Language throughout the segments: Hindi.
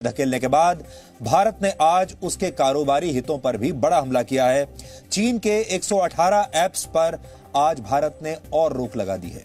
धकेलने के बाद भारत ने आज उसके कारोबारी हितों पर भी बड़ा हमला किया है। चीन के 118 ऐप्स पर आज भारत ने और रोक लगा दी है।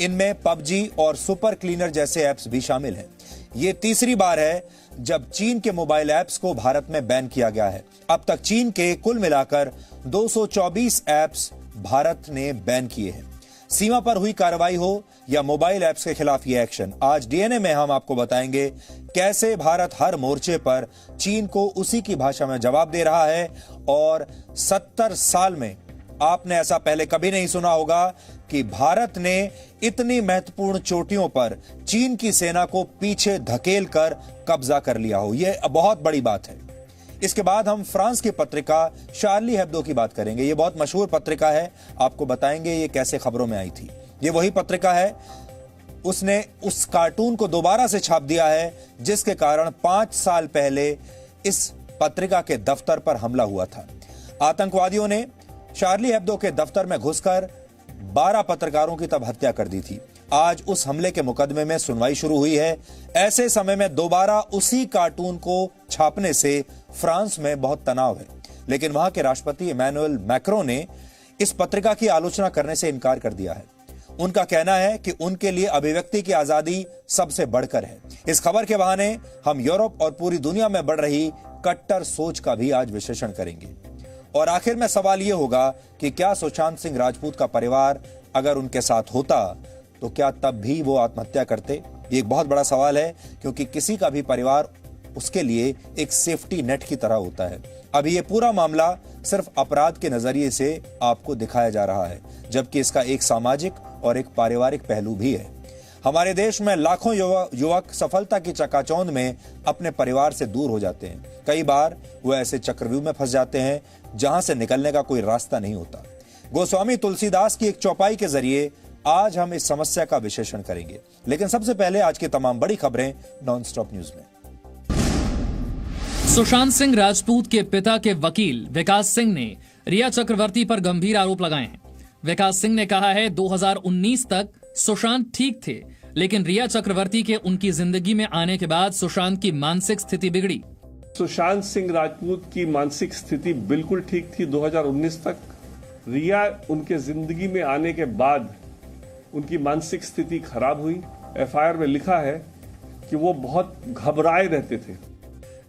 इनमें पबजी और सुपर क्लीनर जैसे ऐप्स भी शामिल हैं। ये तीसरी बार है जब चीन के मोबाइल ऐप्स को भारत में बैन किया गया है। अब तक चीन के कुल मिलाकर 224 ऐप्स भारत ने बैन किए हैं। सीमा पर हुई कार्रवाई हो या मोबाइल ऐप्स के खिलाफ ये एक्शन, आज डीएनए में हम आपको बताएंगे कैसे भारत हर मोर्चे पर चीन को उसी की भाषा में जवाब दे रहा है। और 70 साल में आपने ऐसा पहले कभी नहीं सुना होगा कि भारत ने इतनी महत्वपूर्ण चोटियों पर चीन की सेना को पीछे धकेल कर कब्जा कर लिया हो। यह बहुत बड़ी बात है। इसके बाद हम फ्रांस की पत्रिका शार्ली हेब्दो की बात करेंगे। यह बहुत मशहूर पत्रिका है, आपको बताएंगे ये कैसे खबरों में आई थी। ये वही पत्रिका है, उसने उस कार्टून को दोबारा से छाप दिया है जिसके कारण 5 साल पहले इस पत्रिका के दफ्तर पर हमला हुआ था। आतंकवादियों ने शार्ली हेब्दो के दफ्तर में घुसकर 12 पत्रकारों की तब हत्या कर दी थी। आज उस हमले के मुकदमे में सुनवाई शुरू हुई है। ऐसे समय में दोबारा उसी कार्टून को छापने से फ्रांस में बहुत तनाव है, लेकिन वहां के राष्ट्रपति इमैनुअल मैक्रों ने इस पत्रिका की आलोचना करने से इनकार कर दिया है। उनका कहना है कि उनके लिए अभिव्यक्ति की आजादी सबसे बढ़कर है। इस खबर के बहाने हम यूरोप और पूरी दुनिया में बढ़ रही कट्टर सोच का भी आज विश्लेषण करेंगे। और आखिर में सवाल यह होगा कि क्या सुशांत सिंह राजपूत का परिवार अगर उनके साथ होता तो क्या तब भी वो आत्महत्या करते? ये एक बहुत बड़ा सवाल है, क्योंकि किसी का भी परिवार उसके लिए एक सेफ्टी नेट की तरह होता है। अभी ये पूरा मामला सिर्फ अपराध के नजरिए से आपको दिखाया जा रहा है, जबकि इसका एक सामाजिक और एक पारिवारिक पहलू भी है। हमारे देश में लाखों युवक सफलता की चकाचौंध में अपने परिवार से दूर हो जाते हैं। कई बार वो ऐसे चक्रव्यूह में फंस जाते हैं जहां से निकलने का कोई रास्ता नहीं होता। गोस्वामी तुलसीदास की एक चौपाई के जरिए आज हम इस समस्या का विश्लेषण करेंगे, लेकिन सबसे पहले आज की तमाम बड़ी खबरें नॉनस्टॉप न्यूज में। सुशांत सिंह राजपूत के पिता के वकील विकास सिंह ने रिया चक्रवर्ती पर गंभीर आरोप लगाए हैं। विकास सिंह ने कहा है 2019 तक सुशांत ठीक थे, लेकिन रिया चक्रवर्ती के उनकी जिंदगी में आने के बाद सुशांत की मानसिक स्थिति बिगड़ी। सुशांत सिंह राजपूत की मानसिक स्थिति बिल्कुल ठीक थी 2019 तक। रिया उनके जिंदगी में आने के बाद उनकी मानसिक स्थिति खराब हुई। एफआईआर में लिखा है कि वो बहुत घबराए रहते थे।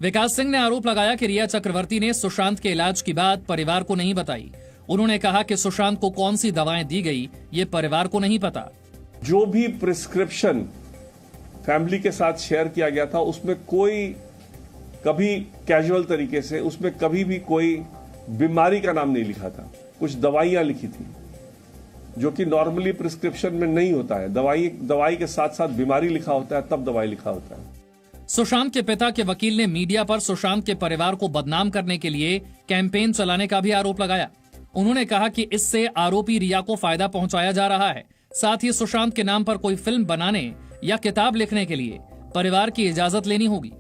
विकास सिंह ने आरोप लगाया कि रिया चक्रवर्ती ने सुशांत के इलाज की बात परिवार को नहीं बताई। उन्होंने कहा कि सुशांत को कौन सी दवाएं दी गई ये परिवार को नहीं पता। जो भी प्रिस्क्रिप्शन फैमिली के साथ शेयर किया गया था उसमें कोई कभी कैजुअल तरीके से उसमें कभी भी कोई बीमारी का नाम नहीं लिखा था। कुछ दवाइयां लिखी थी जो कि नॉर्मली प्रिस्क्रिप्शन में नहीं होता है। दवाई के साथ साथ बीमारी लिखा होता है, तब दवाई लिखा होता है। सुशांत के पिता के वकील ने मीडिया पर सुशांत के परिवार को बदनाम करने के लिए कैंपेन चलाने का भी आरोप लगाया। उन्होंने कहा कि इससे आरोपी रिया को फायदा पहुंचाया जा रहा है। साथ ही सुशांत के नाम पर कोई फिल्म बनाने या किताब लिखने के लिए परिवार की इजाजत लेनी होगी।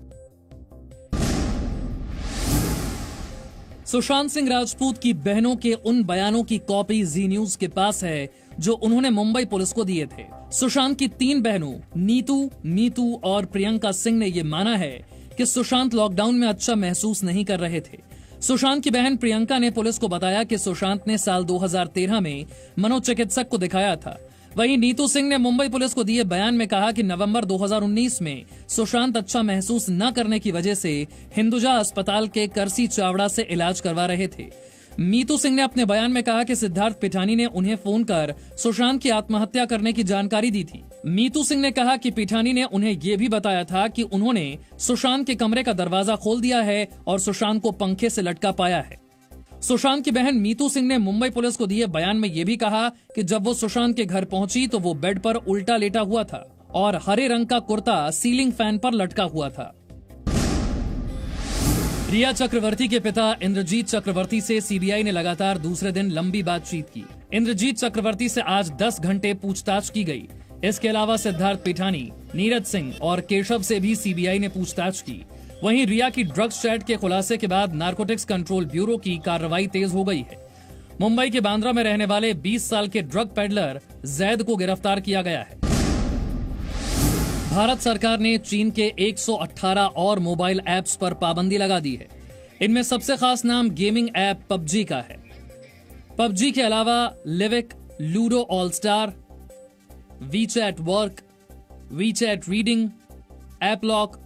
सुशांत सिंह राजपूत की बहनों के उन बयानों की कॉपी जी न्यूज के पास है जो उन्होंने मुंबई पुलिस को दिए थे। सुशांत की 3 बहनों नीतू, मीतू और प्रियंका सिंह ने यह माना है कि सुशांत लॉकडाउन में अच्छा महसूस नहीं कर रहे थे। सुशांत की बहन प्रियंका ने पुलिस को बताया कि सुशांत ने साल 2013 में मनोचिकित्सक को दिखाया था। वहीं नीतू सिंह ने मुंबई पुलिस को दिए बयान में कहा कि नवंबर 2019 में सुशांत अच्छा महसूस न करने की वजह से हिंदुजा अस्पताल के करसी चावड़ा से इलाज करवा रहे थे। मीतू सिंह ने अपने बयान में कहा कि सिद्धार्थ पिठानी ने उन्हें फोन कर सुशांत की आत्महत्या करने की जानकारी दी थी। मीतू सिंह ने कहा कि पिठानी ने उन्हें यह भी बताया था कि उन्होंने सुशांत के कमरे का दरवाजा खोल दिया है और सुशांत को पंखे से लटका पाया है। सुशांत की बहन मीतू सिंह ने मुंबई पुलिस को दिए बयान में यह भी कहा कि जब वो सुशांत के घर पहुंची तो वो बेड पर उल्टा लेटा हुआ था और हरे रंग का कुर्ता सीलिंग फैन पर लटका हुआ था। रिया चक्रवर्ती के पिता इंद्रजीत चक्रवर्ती से सीबीआई ने लगातार दूसरे दिन लंबी बातचीत की। इंद्रजीत चक्रवर्ती से आज 10 घंटे पूछताछ की गई। इसके अलावा सिद्धार्थ पिठानी, नीरज सिंह और केशव से भी सीबीआई ने पूछताछ की। वहीं रिया की ड्रग्स चैट के खुलासे के बाद नारकोटिक्स कंट्रोल ब्यूरो की कार्रवाई तेज हो गई है। मुंबई के बांद्रा में रहने वाले 20 साल के ड्रग पेडलर जैद को गिरफ्तार किया गया है। भारत सरकार ने चीन के 118 और मोबाइल ऐप्स पर पाबंदी लगा दी है। इनमें सबसे खास नाम गेमिंग ऐप पबजी का है। पबजी के अलावा Livik, Ludo all star, WeChat work, WeChat reading, app lock,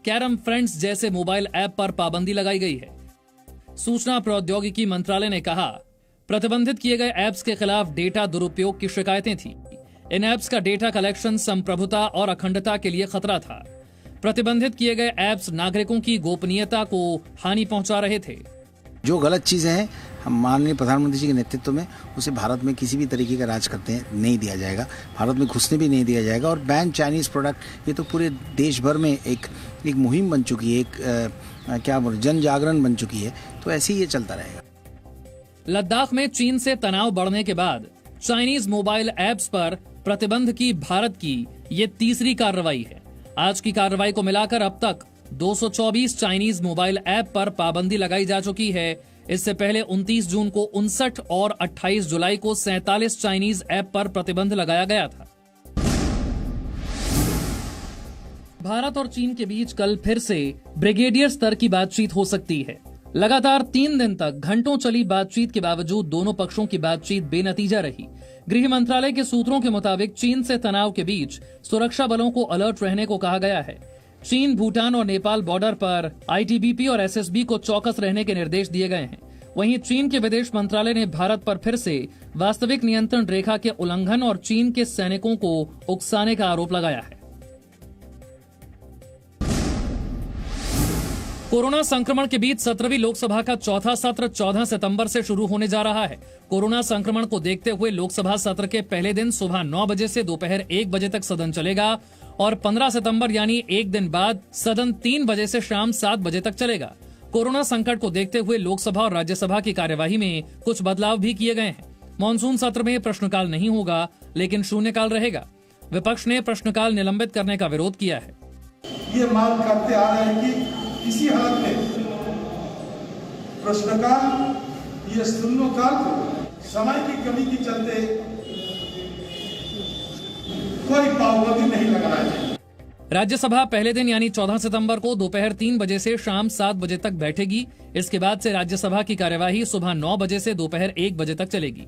carrom friends जैसे मोबाइल ऐप पर पाबंदी लगाई गई है। सूचना प्रौद्योगिकी मंत्रालय ने कहा, प्रतिबंधित किए गए ऐप्स के खिलाफ डेटा दुरुपयोग की शिकायतें थी। इन ऐप्स का डेटा कलेक्शन संप्रभुता और अखंडता के लिए खतरा था। प्रतिबंधित किए गए ऐप्स नागरिकों की गोपनीयता को हानि पहुंचा रहे थे। जो गलत चीजें हैं, हम माननीय प्रधानमंत्री जी के नेतृत्व में उसे भारत में किसी भी तरीके का राज करते नहीं दिया जाएगा, भारत में घुसने भी नहीं दिया जाएगा। और बैन चाइनीज प्रोडक्ट, ये तो पूरे देश भर में एक मुहिम बन चुकी है, एक जन जागरण बन चुकी है। तो ऐसे ही ये चलता रहेगा। लद्दाख में चीन से तनाव बढ़ने के बाद चाइनीज मोबाइल ऐप्स पर प्रतिबंध की भारत की ये तीसरी कार्रवाई है। आज की कार्रवाई को मिलाकर अब तक 224 चाइनीज मोबाइल ऐप पर पाबंदी लगाई जा चुकी है। इससे पहले 29 जून को 59 और 28 जुलाई को 47 चाइनीज ऐप पर प्रतिबंध लगाया गया था। भारत और चीन के बीच कल फिर से ब्रिगेडियर स्तर की बातचीत हो सकती है। लगातार 3 दिन तक घंटों चली बातचीत के बावजूद दोनों पक्षों की बातचीत बेनतीजा रही। गृह मंत्रालय के सूत्रों के मुताबिक चीन से तनाव के बीच सुरक्षा बलों को अलर्ट रहने को कहा गया है। चीन, भूटान और नेपाल बॉर्डर पर आईटीबीपी और एसएसबी को चौकस रहने के निर्देश दिए गए हैं। वहीं चीन के विदेश मंत्रालय ने भारत पर फिर से वास्तविक नियंत्रण रेखा के उल्लंघन और चीन के सैनिकों को उकसाने का आरोप लगाया है। कोरोना संक्रमण के बीच 17वीं लोकसभा का चौथा सत्र 14 सितंबर से शुरू होने जा रहा है। कोरोना संक्रमण को देखते हुए लोकसभा सत्र के पहले दिन सुबह 9 बजे से दोपहर 1 बजे तक सदन चलेगा और 15 सितंबर यानी एक दिन बाद सदन 3 बजे से शाम 7 बजे तक चलेगा। कोरोना संकट को देखते हुए लोकसभा और राज्यसभा की कार्यवाही में कुछ बदलाव भी किए गए हैं। मॉनसून सत्र में प्रश्नकाल नहीं होगा, लेकिन शून्यकाल रहेगा। विपक्ष ने प्रश्नकाल निलंबित करने का विरोध किया है। ये मांग करते आ रहे हैं कि किसी हालत में प्रश्नकाल, ये शून्यकाल को समय की कमी के चलते कोई पाबंदी नहीं लगाना चाहिए। राज्यसभा पहले दिन यानी 14 सितंबर को दोपहर 3 बजे से शाम 7 बजे तक बैठेगी। इसके बाद से राज्यसभा की कार्यवाही सुबह 9 बजे से दोपहर 1 बजे तक चलेगी।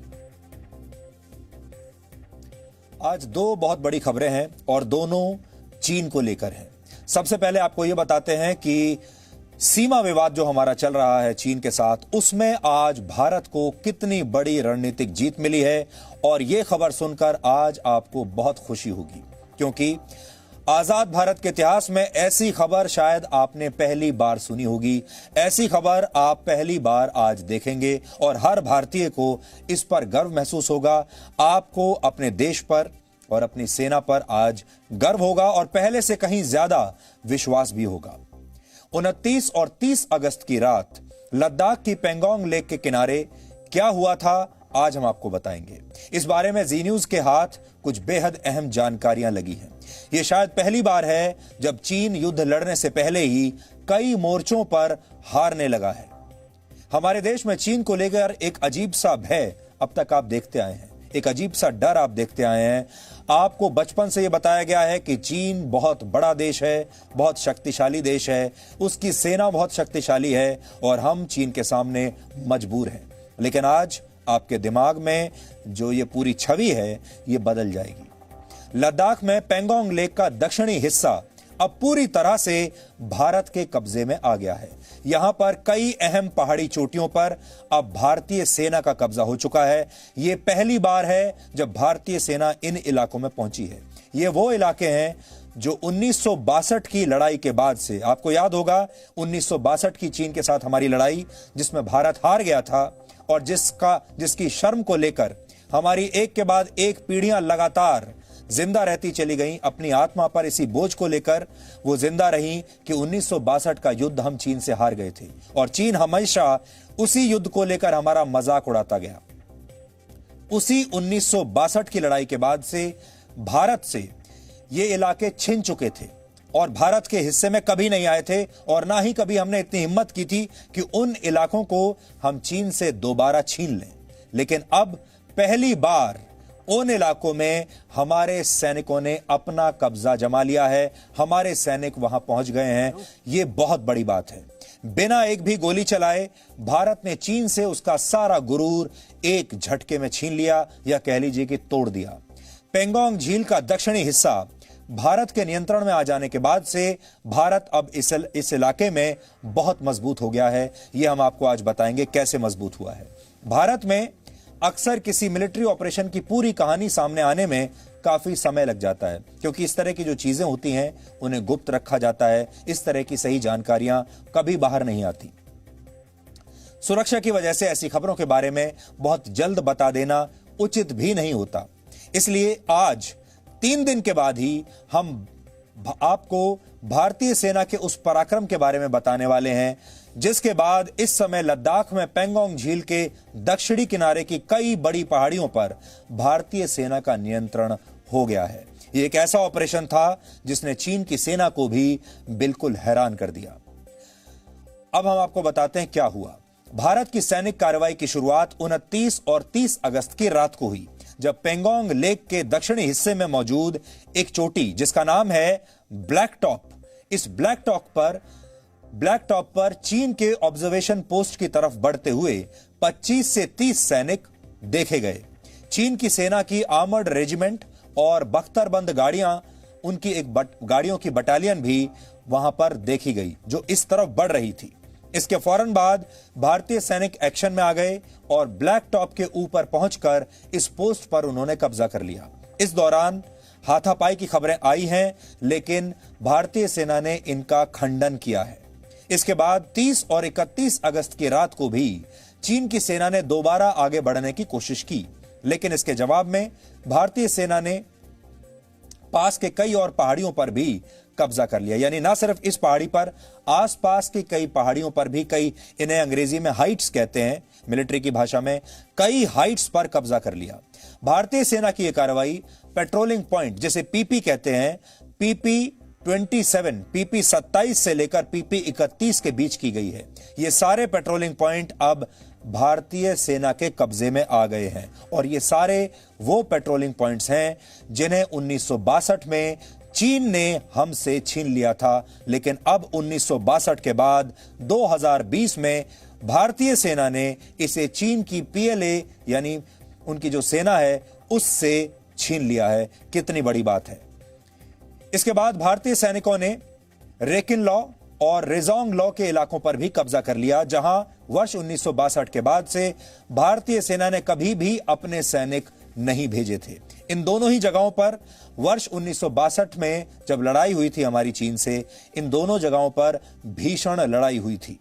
आज 2 बहुत बड़ी खबरें हैं और दोनों चीन को लेकर हैं। सबसे पहले आपको यह बताते हैं कि सीमा विवाद जो हमारा चल रहा है चीन के साथ, उसमें आज भारत को कितनी बड़ी रणनीतिक जीत मिली है। और यह खबर सुनकर आज आपको बहुत खुशी होगी, क्योंकि आजाद भारत के इतिहास में ऐसी खबर शायद आपने पहली बार सुनी होगी। ऐसी खबर आप पहली बार आज देखेंगे और हर भारतीय को इस पर गर्व महसूस होगा। आपको अपने देश पर और अपनी सेना पर आज गर्व होगा और पहले से कहीं ज्यादा विश्वास भी होगा। 29 और 30 अगस्त की रात लद्दाख की पेंगोंग लेक के किनारे क्या हुआ था, आज हम आपको बताएंगे। इस बारे में जी न्यूज के हाथ कुछ बेहद अहम जानकारियां लगी हैं। यह शायद पहली बार है जब चीन युद्ध लड़ने से पहले ही कई मोर्चों पर हारने लगा है। हमारे देश में चीन को लेकर एक अजीब सा भय अब तक आप देखते आए हैं, एक अजीब सा डर आप देखते आए हैं। आपको बचपन से यह बताया गया है कि चीन बहुत बड़ा देश है, बहुत शक्तिशाली देश है, उसकी सेना बहुत शक्तिशाली है और हम चीन के सामने मजबूर हैं। लेकिन आज आपके दिमाग में जो ये पूरी छवि है, ये बदल जाएगी। लद्दाख में पेंगोंग लेक का दक्षिणी हिस्सा अब पूरी तरह से भारत के कब्जे में आ गया है। यहां पर कई अहम पहाड़ी चोटियों पर अब भारतीय सेना का कब्जा हो चुका है। यह पहली बार है जब भारतीय सेना इन इलाकों में पहुंची है। ये वो इलाके हैं जो 1962 की लड़ाई के बाद से, आपको याद होगा 1962 की चीन के साथ हमारी लड़ाई, जिसमें भारत हार गया था और जिसकी शर्म को लेकर हमारी एक के बाद एक पीढ़ियां लगातार जिंदा रहती चली गईं। अपनी आत्मा पर इसी बोझ को लेकर वो जिंदा रहीं कि 1962 का युद्ध हम चीन से हार गए थे और चीन हमेशा उसी युद्ध को लेकर हमारा मजाक उड़ाता गया। उसी 1962 की लड़ाई के बाद से भारत से ये इलाके छिन चुके थे और भारत के हिस्से में कभी नहीं आए थे और ना ही कभी हमने इतनी हिम्मत की थी कि उन इलाकों को हम चीन से दोबारा छीन लें। लेकिन अब पहली बार उन इलाकों में हमारे सैनिकों ने अपना कब्जा जमा लिया है, हमारे सैनिक वहां पहुंच गए हैं। यह बहुत बड़ी बात है। बिना एक भी गोली चलाए भारत ने चीन से उसका सारा गुरूर एक झटके में छीन लिया, या कह लीजिए कि तोड़ दिया। पेंगोंग झील का दक्षिणी हिस्सा भारत के नियंत्रण में आ जाने के बाद से भारत अब इस इलाके में बहुत मजबूत हो गया है। यह हम आपको आज बताएंगे कैसे मजबूत हुआ है। भारत में अक्सर किसी मिलिट्री ऑपरेशन की पूरी कहानी सामने आने में काफी समय लग जाता है, क्योंकि इस तरह की जो चीजें होती हैं उन्हें गुप्त रखा जाता है। इस तरह की सही जानकारियां कभी बाहर नहीं आती। सुरक्षा की वजह से ऐसी खबरों के बारे में बहुत जल्द बता देना उचित भी नहीं होता। इसलिए आज 3 दिन के बाद ही हम आपको भारतीय सेना के उस पराक्रम के बारे में बताने वाले हैं, जिसके बाद इस समय लद्दाख में पेंगोंग झील के दक्षिणी किनारे की कई बड़ी पहाड़ियों पर भारतीय सेना का नियंत्रण हो गया है। यह एक ऐसा ऑपरेशन था जिसने चीन की सेना को भी बिल्कुल हैरान कर दिया। अब हम आपको बताते हैं क्या हुआ। भारत की सैनिक कार्रवाई की शुरुआत 29 और 30 अगस्त की रात को हुई, जब पेंगोंग लेक के दक्षिणी हिस्से में मौजूद एक चोटी जिसका नाम है ब्लैक टॉप, इस ब्लैक टॉप पर चीन के ऑब्जर्वेशन पोस्ट की तरफ बढ़ते हुए 25 से 30 सैनिक देखे गए। चीन की सेना की आर्मर्ड रेजिमेंट और बख्तरबंद गाड़ियों की बटालियन भी वहां पर देखी गई, जो इस तरफ बढ़ रही थी। इसके फौरन बाद भारतीय सैनिक एक्शन में आ गए और ब्लैक टॉप के ऊपर पहुंचकर इस पोस्ट पर उन्होंने कब्जा कर लिया। इस दौरान हाथापाई की खबरें आई हैं, लेकिन भारतीय सेना ने इनका खंडन किया है। इसके बाद 30 और 31 अगस्त की रात को भी चीन की सेना ने दोबारा आगे बढ़ने की कोशिश की, लेकिन इसके जवाब में भारतीय सेना ने पास के कई और पहाड़ियों पर भी कब्जा कर लिया। यानी ना सिर्फ इस पहाड़ी पर, आसपास की कई पहाड़ियों पर भी, इन्हें अंग्रेजी में हाइट्स कहते हैं, मिलिट्री की भाषा में, कई हाइट्स पर कब्जा कर लिया। भारतीय सेना की यह कार्रवाई पेट्रोलिंग पॉइंट, जिसे पीपी कहते हैं, पीपी 27, पीपी 27 से लेकर पीपी 31 के बीच की गई है। ये सारे पेट्रोलिंग पॉइंट अब भारतीय सेना के कब्जे में आ गए हैं, और ये सारे वो पेट्रोलिंग पॉइंट्स हैं जिन्हें 1962 में चीन ने हमसे छीन लिया था। लेकिन अब 1962 के बाद 2020 में भारतीय सेना ने इसे चीन की पीएलए यानी उनकी जो सेना है उससे छीन लिया है। कितनी बड़ी बात है। इसके बाद भारतीय सैनिकों ने रेकिन लॉ और रेजोंग लॉ के इलाकों पर भी कब्जा कर लिया, जहां वर्ष 1962 के बाद से भारतीय सेना ने कभी भी अपने सैनिक नहीं भेजे थे। इन दोनों ही जगहों पर वर्ष 1962 में जब लड़ाई हुई थी हमारी चीन से, इन दोनों जगहों पर भीषण लड़ाई हुई थी।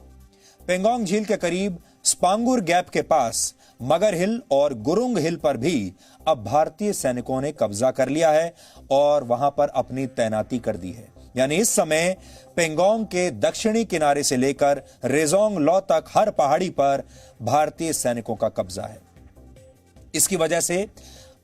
पेंगोंग झील के करीब स्पांगुर गैप के पास मगर हिल और गुरुंग हिल पर भी अब भारतीय सैनिकों ने कब्जा कर लिया है और वहां पर अपनी तैनाती कर दी है। यानी इस समय पेंगोंग के दक्षिणी किनारे से लेकर रेजोंग लॉ तक हर पहाड़ी पर भारतीय सैनिकों का कब्जा है। इसकी वजह से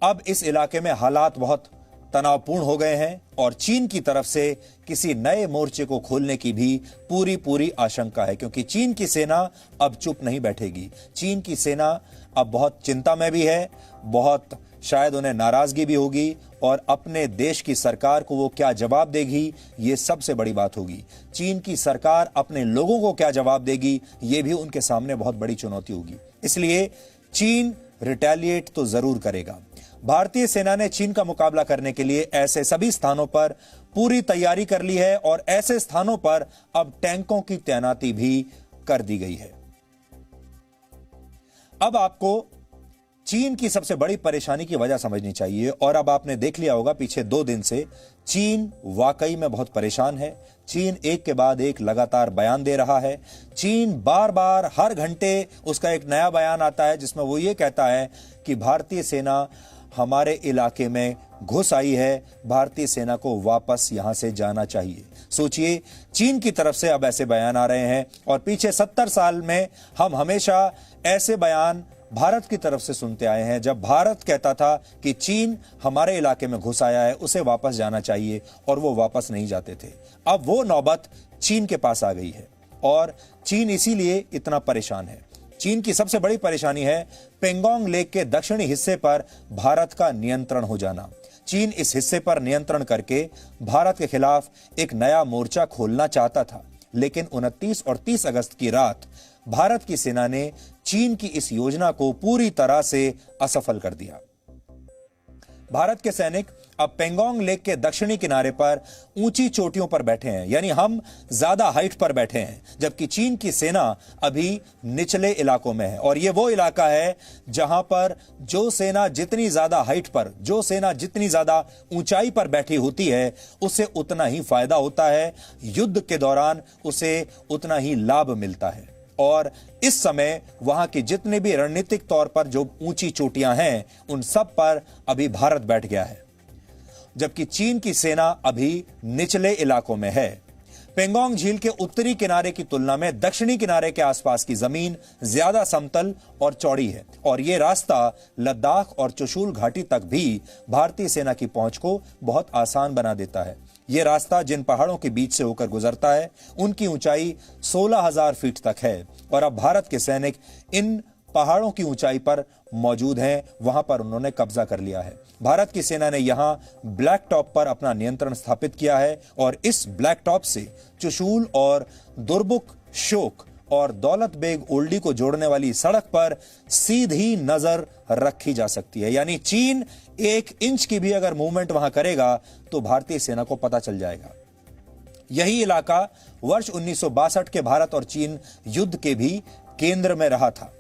अब इस इलाके में हालात बहुत तनावपूर्ण हो गए हैं और चीन की तरफ से किसी नए मोर्चे को खोलने की भी पूरी आशंका है, क्योंकि चीन की सेना अब चुप नहीं बैठेगी। चीन की सेना अब बहुत चिंता में भी है, बहुत शायद उन्हें नाराजगी भी होगी, और अपने देश की सरकार को वो क्या जवाब देगी, ये सबसे बड़ी बात होगी। चीन की सरकार अपने लोगों को क्या जवाब देगी, ये भी उनके सामने बहुत बड़ी चुनौती होगी। इसलिए चीन रिटेलिएट तो जरूर करेगा। भारतीय सेना ने चीन का मुकाबला करने के लिए ऐसे सभी स्थानों पर पूरी तैयारी कर ली है और ऐसे स्थानों पर अब टैंकों की तैनाती भी कर दी गई है। अब आपको चीन की सबसे बड़ी परेशानी की वजह समझनी चाहिए, और अब आपने देख लिया होगा पिछले 2 दिन से चीन वाकई में बहुत परेशान है। चीन एक के बाद एक लगातार बयान दे रहा है। चीन बार बार हर घंटे उसका एक नया बयान आता है जिसमें वो ये कहता है कि भारतीय सेना हमारे इलाके में घुस आई है, भारतीय सेना को वापस यहां से जाना चाहिए। सोचिए, चीन की तरफ से अब ऐसे बयान आ रहे हैं, और पीछे 70 साल में हम हमेशा ऐसे बयान भारत की तरफ से सुनते आए हैं, जब भारत कहता था कि चीन हमारे इलाके में घुस आया है, उसे वापस जाना चाहिए, और वो वापस नहीं जाते थे। अब वो नौबत चीन के पास आ गई है और चीन इसीलिए इतना परेशान है। चीन की सबसे बड़ी परेशानी है पेंगोंग लेक के दक्षिणी हिस्से पर भारत का नियंत्रण हो जाना। चीन इस हिस्से पर नियंत्रण करके भारत के खिलाफ एक नया मोर्चा खोलना चाहता था, लेकिन 29 और 30 अगस्त की रात भारत की सेना ने चीन की इस योजना को पूरी तरह से असफल कर दिया। भारत के सैनिक अब पेंगोंग लेक के दक्षिणी किनारे पर ऊंची चोटियों पर बैठे हैं, यानी हम ज्यादा हाइट पर बैठे हैं, जबकि चीन की सेना अभी निचले इलाकों में है। और यह वो इलाका है जहां पर जो सेना जितनी ज्यादा हाइट पर, जो सेना जितनी ज्यादा ऊंचाई पर बैठी होती है, उसे उतना ही फायदा होता है, युद्ध के दौरान उसे उतना ही लाभ मिलता है। और इस समय वहां की जितने भी रणनीतिक तौर पर जो ऊंची चोटियां हैं, उन सब पर अभी भारत बैठ गया है, जबकि चीन की सेना अभी निचले इलाकों में है। पेंगोंग झील के उत्तरी किनारे की तुलना में दक्षिणी किनारे के आसपास की जमीन ज्यादा समतल और चौड़ी है, और यह रास्ता लद्दाख और चुशूल घाटी तक भी भारतीय सेना की पहुंच को बहुत आसान बना देता है। यह रास्ता जिन पहाड़ों के बीच से होकर गुजरता है, उनकी ऊंचाई 16,000 फीट तक है, और अब भारत के सैनिक इन पहाड़ों की ऊंचाई पर मौजूद हैं, वहां पर उन्होंने कब्जा कर लिया है। भारत की सेना ने यहां ब्लैक टॉप पर अपना नियंत्रण स्थापित किया है, और इस ब्लैक टॉप से चुशूल और दुर्बुक शोक और दौलत बेग ओल्डी को जोड़ने वाली सड़क पर सीधी नजर रखी जा सकती है। यानी चीन 1 इंच की भी अगर मूवमेंट वहां करेगा तो भारतीय सेना को पता चल जाएगा। यही इलाका वर्ष 1962 के भारत और चीन युद्ध के भी केंद्र में रहा था।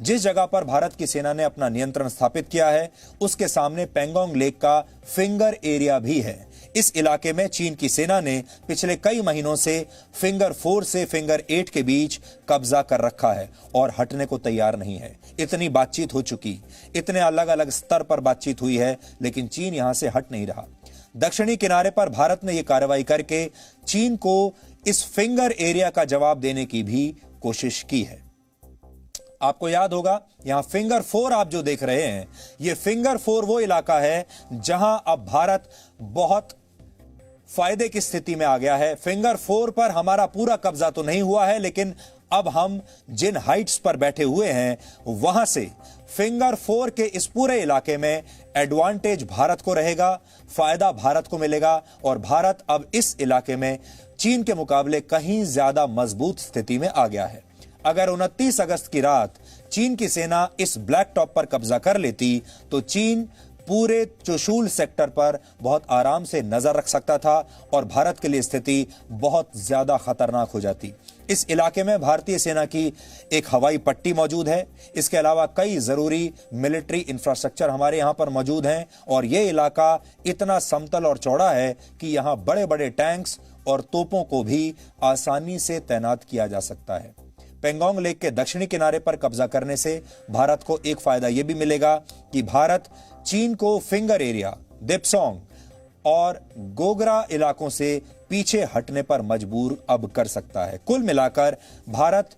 जिस जगह पर भारत की सेना ने अपना नियंत्रण स्थापित किया है, उसके सामने पेंगोंग लेक का फिंगर एरिया भी है। इस इलाके में चीन की सेना ने पिछले कई महीनों से फिंगर 4 से फिंगर 8 के बीच कब्जा कर रखा है और हटने को तैयार नहीं है। इतनी बातचीत हो चुकी, इतने अलग अलग स्तर पर बातचीत हुई है, लेकिन चीन यहां से हट नहीं रहा। दक्षिणी किनारे पर भारत ने यह कार्रवाई करके चीन को इस फिंगर एरिया का जवाब देने की भी कोशिश की है। आपको याद होगा, यहां फिंगर 4 आप जो देख रहे हैं, यह फिंगर 4 वो इलाका है जहां अब भारत बहुत फायदे की स्थिति में आ गया है। फिंगर 4 पर हमारा पूरा कब्जा तो नहीं हुआ है, लेकिन अब हम जिन हाइट्स पर बैठे हुए हैं, वहां से फिंगर 4 के इस पूरे इलाके में एडवांटेज भारत को रहेगा, फायदा भारत को मिलेगा, और भारत अब इस इलाके में चीन के मुकाबले कहीं ज्यादा मजबूत स्थिति में आ गया है। अगर 29 अगस्त की रात चीन की सेना इस ब्लैक टॉप पर कब्जा कर लेती, तो चीन पूरे चुशूल सेक्टर पर बहुत आराम से नजर रख सकता था और भारत के लिए स्थिति बहुत ज्यादा खतरनाक हो जाती। इस इलाके में भारतीय सेना की एक हवाई पट्टी मौजूद है। इसके अलावा कई जरूरी मिलिट्री इंफ्रास्ट्रक्चर हमारे यहां पर मौजूद हैं, और यह इलाका इतना समतल और चौड़ा है कि यहां बड़े बड़े टैंक्स और तोपों को भी आसानी से तैनात किया जा सकता है। पेंगोंग लेक के दक्षिणी किनारे पर कब्जा करने से भारत को एक फायदा यह भी मिलेगा कि भारत चीन को फिंगर एरिया, देप्सोंग और गोगरा इलाकों से पीछे हटने पर मजबूर अब कर सकता है। कुल मिलाकर भारत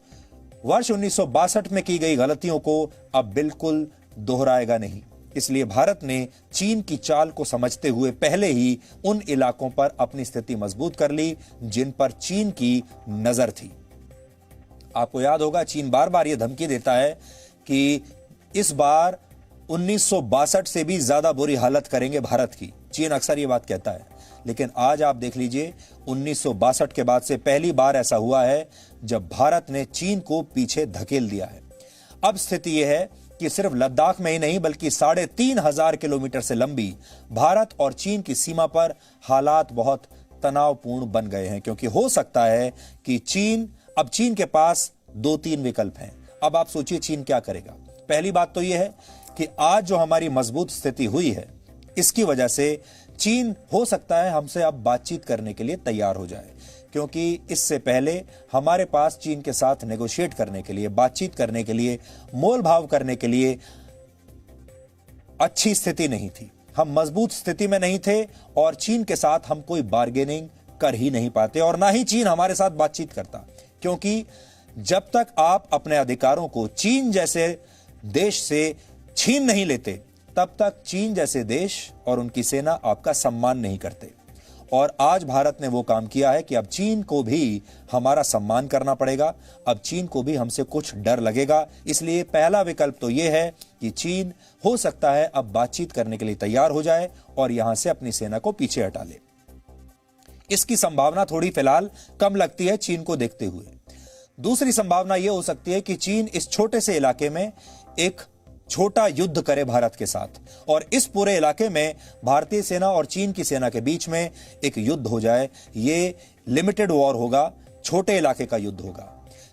वर्ष 1962 में की गई गलतियों को अब बिल्कुल दोहराएगा नहीं। इसलिए भारत ने चीन की चाल को समझते हुए पहले ही उन इलाकों पर अपनी स्थिति मजबूत कर ली जिन पर चीन की नजर थी। आपको याद होगा, चीन बार बार यह धमकी देता है कि इस बार 1962 से भी ज्यादा बुरी हालत करेंगे भारत की। चीन अक्सर यह बात कहता है, लेकिन आज आप देख लीजिए, 1962 के बाद से पहली बार ऐसा हुआ है जब भारत ने चीन को पीछे धकेल दिया है। अब स्थिति यह है कि सिर्फ लद्दाख में ही नहीं, बल्कि 3,500 किलोमीटर से लंबी भारत और चीन की सीमा पर हालात बहुत तनावपूर्ण बन गए हैं, क्योंकि हो सकता है कि चीन के पास 2-3 विकल्प हैं। अब आप सोचिए चीन क्या करेगा। पहली बात तो यह है कि आज जो हमारी मजबूत स्थिति हुई है, इसकी वजह से चीन हो सकता है हमसे अब बातचीत करने के लिए तैयार हो जाए, क्योंकि इससे पहले हमारे पास चीन के साथ नेगोशिएट करने के लिए, बातचीत करने के लिए, मोल भाव करने के लिए अच्छी स्थिति नहीं थी। हम मजबूत स्थिति में नहीं थे और चीन के साथ हम कोई बार्गेनिंग कर ही नहीं पाते, और ना ही चीन हमारे साथ बातचीत करता, क्योंकि जब तक आप अपने अधिकारों को चीन जैसे देश से छीन नहीं लेते, तब तक चीन जैसे देश और उनकी सेना आपका सम्मान नहीं करते। और आज भारत ने वो काम किया है कि अब चीन को भी हमारा सम्मान करना पड़ेगा, अब चीन को भी हमसे कुछ डर लगेगा। इसलिए पहला विकल्प तो ये है कि चीन हो सकता है अब बातचीत करने के लिए तैयार हो जाए और यहां से अपनी सेना को पीछे हटा ले। इसकी संभावना थोड़ी फिलहाल कम लगती है चीन को देखते हुए। दूसरी संभावना यह हो सकती है कि चीन इस छोटे से इलाके में एक छोटा युद्ध करे भारत के साथ और इस पूरे इलाके में भारतीय सेना और चीन की सेना के बीच में एक युद्ध हो जाए। ये लिमिटेड वॉर होगा, छोटे इलाके का युद्ध होगा।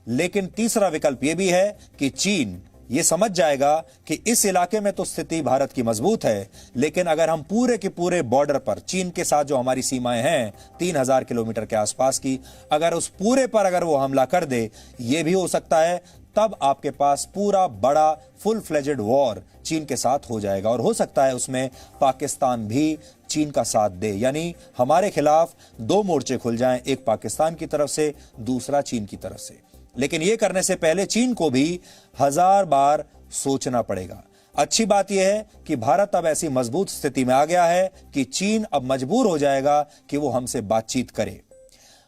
लेकिन तीसरा विकल्प यह भी है कि चीन ये समझ जाएगा कि इस इलाके में तो स्थिति भारत की मजबूत है, लेकिन अगर हम पूरे के पूरे बॉर्डर पर चीन के साथ जो हमारी सीमाएं हैं 3000 किलोमीटर के आसपास की, अगर उस पूरे पर अगर वो हमला कर दे, ये भी हो सकता है, तब आपके पास पूरा बड़ा फुल फ्लेजेड वॉर चीन के साथ हो जाएगा और हो सकता है उसमें पाकिस्तान भी चीन का साथ दे। यानी हमारे खिलाफ दो मोर्चे खुल जाएं, एक पाकिस्तान की तरफ से, दूसरा चीन की तरफ से। लेकिन यह करने से पहले चीन को भी 1000 बार सोचना पड़ेगा। अच्छी बात यह है कि भारत अब ऐसी मजबूत स्थिति में आ गया है कि चीन अब मजबूर हो जाएगा कि वो हमसे बातचीत करे।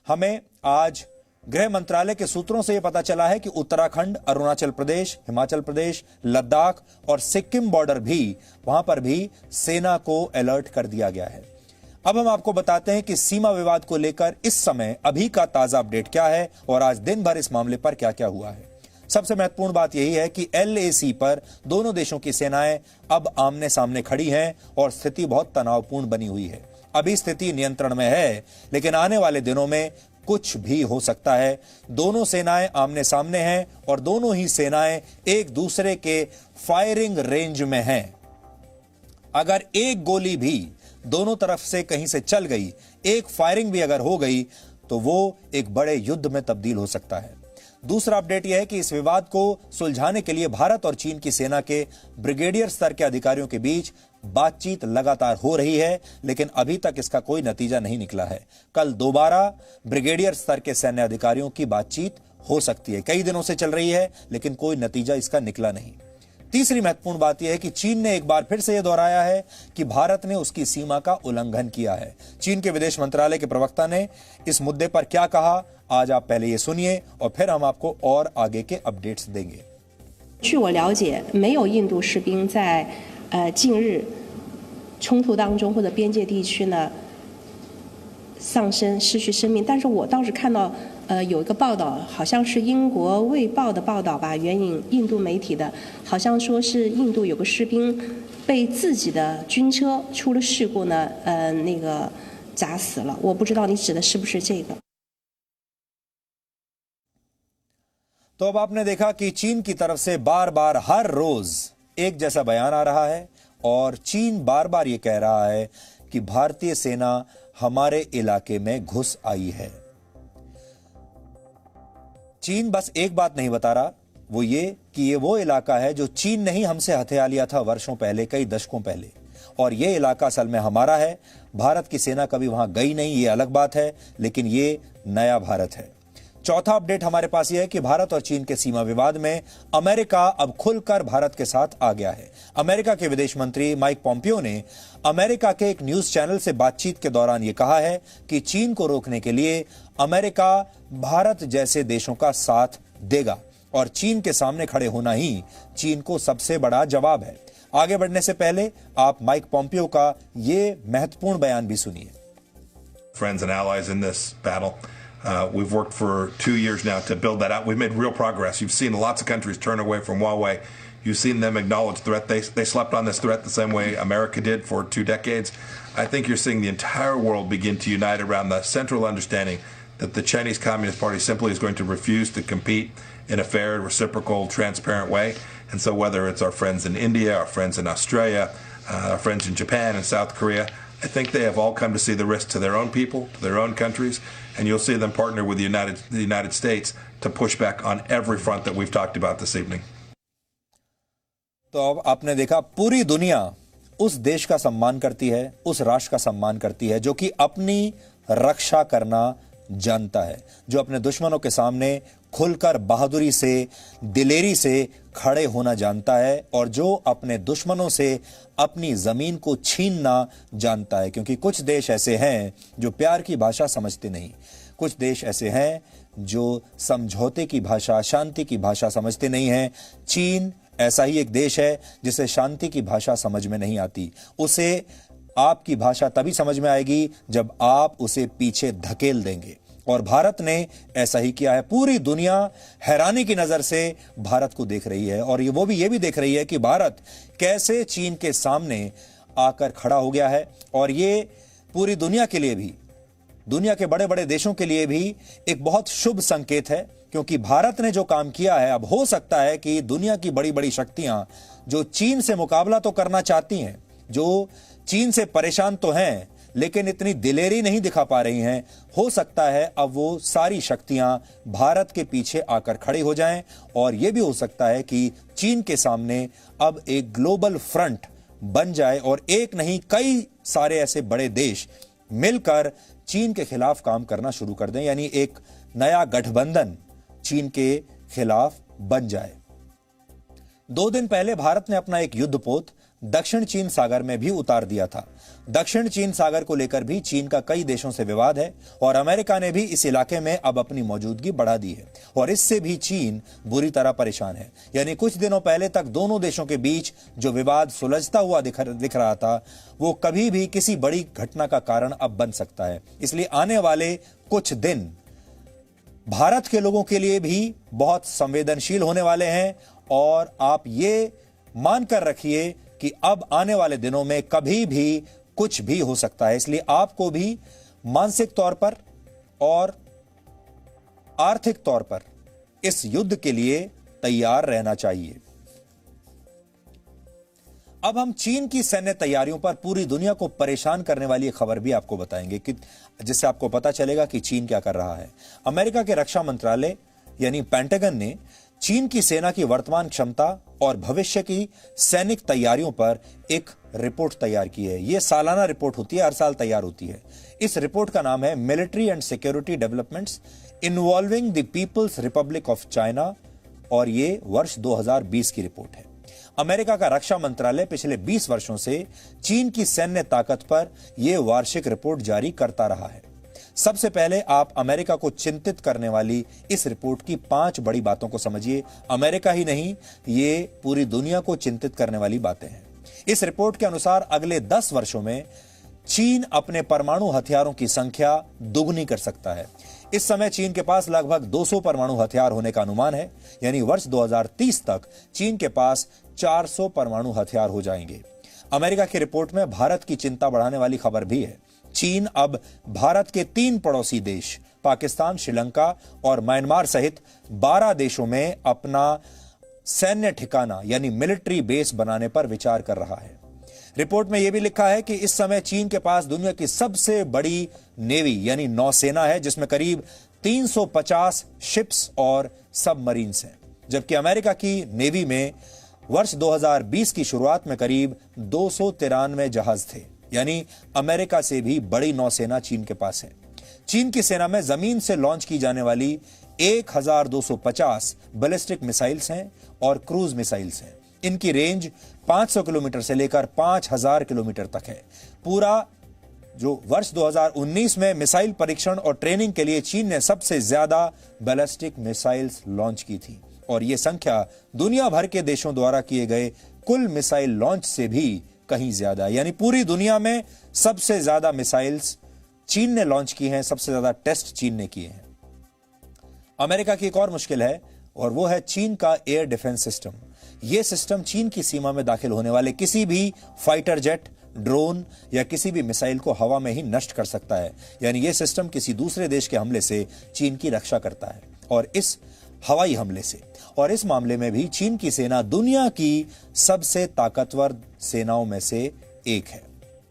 हमें आज गृह मंत्रालय के सूत्रों से यह पता चला है कि उत्तराखंड, अरुणाचल प्रदेश, हिमाचल प्रदेश, लद्दाख और सिक्किम बॉर्डर भी, वहां पर भी सेना को अलर्ट कर दिया गया है। अब हम आपको बताते हैं कि सीमा विवाद को लेकर इस समय अभी का ताजा अपडेट क्या है और आज दिन भर इस मामले पर क्या क्या हुआ है। सबसे महत्वपूर्ण बात यही है कि LAC पर दोनों देशों की सेनाएं अब आमने सामने खड़ी हैं और स्थिति बहुत तनावपूर्ण बनी हुई है। अभी स्थिति नियंत्रण में है, लेकिन आने वाले दिनों में कुछ भी हो सकता है। दोनों सेनाएं आमने सामने हैं और दोनों ही सेनाएं एक दूसरे के फायरिंग रेंज में हैं। अगर एक गोली भी दोनों तरफ से कहीं से चल गई, एक फायरिंग भी अगर हो गई, तो वो एक बड़े युद्ध में तब्दील हो सकता है। दूसरा अपडेट यह है कि इस विवाद को सुलझाने के लिए भारत और चीन की सेना के ब्रिगेडियर स्तर के अधिकारियों के बीच बातचीत लगातार हो रही है, लेकिन अभी तक इसका कोई नतीजा नहीं निकला है। कल दोबारा ब्रिगेडियर स्तर के सैन्य अधिकारियों की बातचीत हो सकती है। कई दिनों से चल रही है, लेकिन कोई नतीजा इसका निकला नहीं। तीसरी महत्वपूर्ण बात यह है कि चीन ने एक बार फिर से यह दोहराया है कि भारत ने उसकी सीमा का उल्लंघन किया है। चीन के विदेश मंत्रालय के प्रवक्ता ने इस मुद्दे पर क्या कहा, आज आप पहले ये सुनिए और फिर हम आपको और आगे के अपडेट्स देंगे। 据我了解，没有印度士兵在近日冲突当中或者边界地区呢丧生失去生命，但是我倒是看到有一个报道，好像是英国《卫报》的报道吧，援引印度媒体的，好像说是印度有个士兵被自己的军车出了事故呢，那个砸死了。我不知道你指的是不是这个。 तो अब आपने देखा कि चीन की तरफ से बार बार हर रोज एक जैसा बयान आ रहा है और चीन बार बार यह कह रहा है कि भारतीय सेना हमारे इलाके में घुस आई है। चीन बस एक बात नहीं बता रहा, वो ये कि ये वो इलाका है जो चीन ने ही हमसे हथिया लिया था वर्षों पहले, कई दशकों पहले, और ये इलाका असल में हमारा है। भारत की सेना कभी वहां गई नहीं, ये अलग बात है, लेकिन ये नया भारत है। चौथा अपडेट हमारे पास यह है कि भारत और चीन के सीमा विवाद में अमेरिका अब खुलकर भारत के साथ आ गया है। अमेरिका के विदेश मंत्री माइक पोम्पियो ने अमेरिका के एक न्यूज चैनल से बातचीत के दौरान यह कहा है कि चीन को रोकने के लिए अमेरिका भारत जैसे देशों का साथ देगा और चीन के सामने खड़े होना ही चीन को सबसे बड़ा जवाब है। आगे बढ़ने से पहले आप माइक पोम्पियो का ये महत्वपूर्ण बयान भी सुनिए। Friends and allies in this battle. We've worked for 2 years now to build that out. We've made real progress. You've seen lots of countries turn away from Huawei. You've seen them acknowledge threat. They slept on this threat the same way America did for 2 decades. I think you're seeing the entire world begin to unite around the central understanding that the Chinese Communist Party simply is going to refuse to compete in a fair, reciprocal, transparent way. And so whether it's our friends in India, our friends in Australia, our friends in Japan and South Korea, I think they have all come to see the risk to their own people, to their own countries, and you'll see them partner with the United States to push back on every front that we've talked about this evening. तो अब आपने देखा पूरी दुनिया उस देश का सम्मान करती है, उस राष्ट्र का सम्मान करती है जो कि अपनी रक्षा करना जानता है, जो अपने दुश्मनों के सामने खुलकर बहादुरी से, दिलेरी से खड़े होना जानता है, और जो अपने दुश्मनों से अपनी जमीन को छीनना जानता है। क्योंकि कुछ देश ऐसे हैं जो प्यार की भाषा समझते नहीं, कुछ देश ऐसे हैं जो समझौते की भाषा, शांति की भाषा समझते नहीं हैं। चीन ऐसा ही एक देश है जिसे शांति की भाषा समझ में नहीं आती। उसे आपकी भाषा तभी समझ में आएगी जब आप उसे पीछे धकेल देंगे, और भारत ने ऐसा ही किया है। पूरी दुनिया हैरानी की नजर से भारत को देख रही है, और वो भी ये भी देख रही है कि भारत कैसे चीन के सामने आकर खड़ा हो गया है। और ये पूरी दुनिया के लिए भी, दुनिया के बड़े बड़े देशों के लिए भी एक बहुत शुभ संकेत है, क्योंकि भारत ने जो काम किया है, अब हो सकता है कि दुनिया की बड़ी बड़ी शक्तियां जो चीन से मुकाबला तो करना चाहती हैं, जो चीन से परेशान तो हैं, लेकिन इतनी दिलेरी नहीं दिखा पा रही हैं, हो सकता है अब वो सारी शक्तियां भारत के पीछे आकर खड़ी हो जाएं, और यह भी हो सकता है कि चीन के सामने अब एक ग्लोबल फ्रंट बन जाए, और एक नहीं कई सारे ऐसे बड़े देश मिलकर चीन के खिलाफ काम करना शुरू कर दें, यानी एक नया गठबंधन चीन के खिलाफ बन जाए। 2 दिन पहले भारत ने अपना एक युद्धपोत दक्षिण चीन सागर में भी उतार दिया था। दक्षिण चीन सागर को लेकर भी चीन का कई देशों से विवाद है, और अमेरिका ने भी इस इलाके में अब अपनी मौजूदगी बढ़ा दी है, और इससे भी चीन बुरी तरह परेशान है। यानी कुछ दिनों पहले तक दोनों देशों के बीच जो विवाद सुलझता हुआ दिख रहा था, वो कभी भी किसी बड़ी घटना का कारण अब बन सकता है। इसलिए आने वाले कुछ दिन भारत के लोगों के लिए भी बहुत संवेदनशील होने वाले हैं, और आप ये मानकर रखिए कि अब आने वाले दिनों में कभी भी कुछ भी हो सकता है। इसलिए आपको भी मानसिक तौर पर और आर्थिक तौर पर इस युद्ध के लिए तैयार रहना चाहिए। अब हम चीन की सैन्य तैयारियों पर पूरी दुनिया को परेशान करने वाली एक खबर भी आपको बताएंगे, कि जिससे आपको पता चलेगा कि चीन क्या कर रहा है। अमेरिका के रक्षा मंत्रालय यानी पेंटागन ने चीन की सेना की वर्तमान क्षमता और भविष्य की सैनिक तैयारियों पर एक रिपोर्ट तैयार की है। यह सालाना रिपोर्ट होती है, हर साल तैयार होती है। इस रिपोर्ट का नाम है military and security developments involving the People's Republic of China, और ये वर्ष 2020 की रिपोर्ट है। अमेरिका का रक्षा मंत्रालय पिछले 20 वर्षों से चीन की सैन्य ताकत पर यह वार्षिक रिपोर्ट जारी करता रहा है। सबसे पहले आप अमेरिका को चिंतित करने वाली इस रिपोर्ट की 5 बड़ी बातों को समझिए। अमेरिका ही नहीं, ये पूरी दुनिया को चिंतित करने वाली बातें हैं। इस रिपोर्ट के अनुसार अगले 10 वर्षों में चीन अपने परमाणु हथियारों की संख्या दुगनी कर सकता है। इस समय चीन के पास लगभग 200 परमाणु हथियार होने का अनुमान है, यानी वर्ष 2030 तक चीन के पास 400 परमाणु हथियार हो जाएंगे। अमेरिका की रिपोर्ट में भारत की चिंता बढ़ाने वाली खबर भी है। चीन अब भारत के 3 पड़ोसी देश पाकिस्तान, श्रीलंका और म्यांमार सहित 12 देशों में अपना सैन्य ठिकाना यानी मिलिट्री बेस बनाने पर विचार कर रहा है। रिपोर्ट में यह भी लिखा है कि इस समय चीन के पास दुनिया की सबसे बड़ी नेवी यानी नौसेना है, जिसमें करीब 350 शिप्स और सबमरीन्स हैं, जबकि अमेरिका की नेवी में वर्ष 2020 की शुरुआत में करीब 293 जहाज थे, यानी अमेरिका से भी बड़ी नौसेना चीन के पास है। चीन की सेना में जमीन से लॉन्च की जाने वाली 1250 बैलिस्टिक मिसाइल्स हैं और क्रूज मिसाइल्स हैं। इनकी रेंज 500 किलोमीटर से लेकर 5000 किलोमीटर तक है। पूरा जो वर्ष 2019 में मिसाइल परीक्षण और ट्रेनिंग के लिए चीन ने सबसे ज्यादा बैलिस्टिक मिसाइल्स लॉन्च की थी, और यह संख्या दुनिया भर के देशों द्वारा किए गए कुल मिसाइल लॉन्च से भी कहीं ज्यादा, यानी पूरी दुनिया में सबसे ज्यादा मिसाइल्स चीन ने लॉन्च की हैं, सबसे ज्यादा टेस्ट चीन ने किए हैं। अमेरिका की एक और मुश्किल है, और वो है चीन का एयर डिफेंस सिस्टम। यह सिस्टम चीन की सीमा में दाखिल होने वाले किसी भी फाइटर जेट, ड्रोन या किसी भी मिसाइल को हवा में ही नष्ट कर सकता है। यानी यह सिस्टम किसी दूसरे देश के हमले से चीन की रक्षा करता है, और इस हवाई हमले से। और इस मामले में भी चीन की सेना दुनिया की सबसे ताकतवर सेनाओं में से एक है।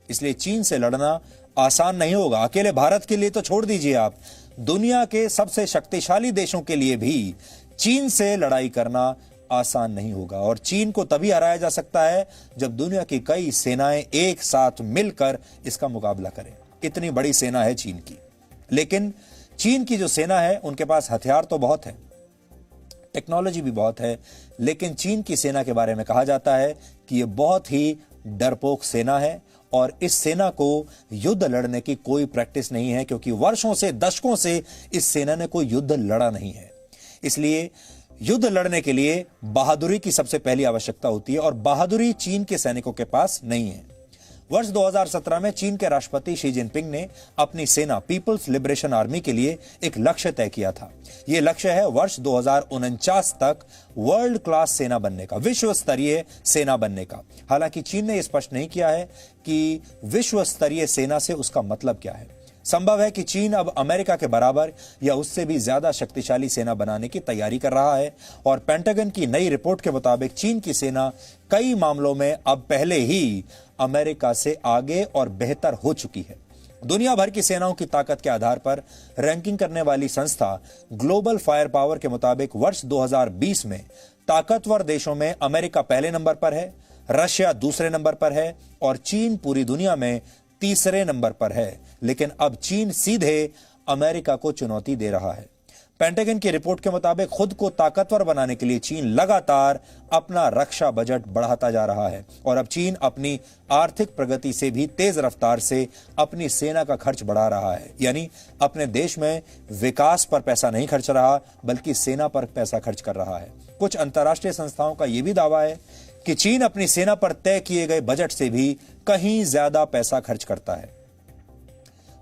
इसलिए चीन से लड़ना आसान नहीं होगा। अकेले भारत के लिए तो छोड़ दीजिए, आप दुनिया के सबसे शक्तिशाली देशों के लिए भी चीन से लड़ाई करना आसान नहीं होगा। और चीन को तभी हराया जा सकता है जब दुनिया की कई सेनाएं एक साथ मिलकर इसका मुकाबला करें। इतनी बड़ी सेना है चीन की। लेकिन चीन की जो सेना है उनके पास हथियार तो बहुत है, टेक्नोलॉजी भी बहुत है, लेकिन चीन की सेना के बारे में कहा जाता है कि यह बहुत ही डरपोक सेना है और इस सेना को युद्ध लड़ने की कोई प्रैक्टिस नहीं है, क्योंकि वर्षों से, दशकों से इस सेना ने कोई युद्ध लड़ा नहीं है। इसलिए युद्ध लड़ने के लिए बहादुरी की सबसे पहली आवश्यकता होती है और बहादुरी चीन के सैनिकों के पास नहीं है। वर्ष 2017 में चीन के राष्ट्रपति शी जिनपिंग ने अपनी सेना पीपल्स लिबरेशन आर्मी के लिए एक लक्ष्य तय किया था। यह लक्ष्य है वर्ष 2049 तक वर्ल्ड क्लास सेना बनने का, विश्व स्तरीय सेना बनने का। हालांकि चीन ने यह स्पष्ट नहीं किया है कि विश्व स्तरीय सेना से उसका मतलब क्या है। संभव है कि चीन अब अमेरिका के बराबर या उससे भी ज्यादा शक्तिशाली सेना बनाने की तैयारी कर रहा है और पेंटागन की नई रिपोर्ट के मुताबिक चीन की सेना कई मामलों में अब पहले ही अमेरिका से आगे और बेहतर हो चुकी है। दुनिया भर की सेनाओं की ताकत के आधार पर रैंकिंग करने वाली संस्था ग्लोबल फायर पावर के मुताबिक वर्ष 2020 में ताकतवर देशों में अमेरिका पहले नंबर पर है, रशिया दूसरे नंबर पर है और चीन पूरी दुनिया में तीसरे नंबर पर है। लेकिन अब चीन सीधे अमेरिका को चुनौती दे रहा है। पेंटागन की रिपोर्ट के मुताबिक खुद को ताकतवर बनाने के लिए चीन लगातार अपना रक्षा बजट बढ़ाता जा रहा है और अब चीन अपनी आर्थिक प्रगति से भी तेज रफ्तार से अपनी सेना का खर्च बढ़ा रहा है। यानी अपने देश में विकास पर पैसा नहीं खर्च रहा, बल्कि सेना पर पैसा खर्च कर रहा है। कुछ अंतर्राष्ट्रीय संस्थाओं का यह भी दावा है कि चीन अपनी सेना पर तय किए गए बजट से भी कहीं ज्यादा पैसा खर्च करता है।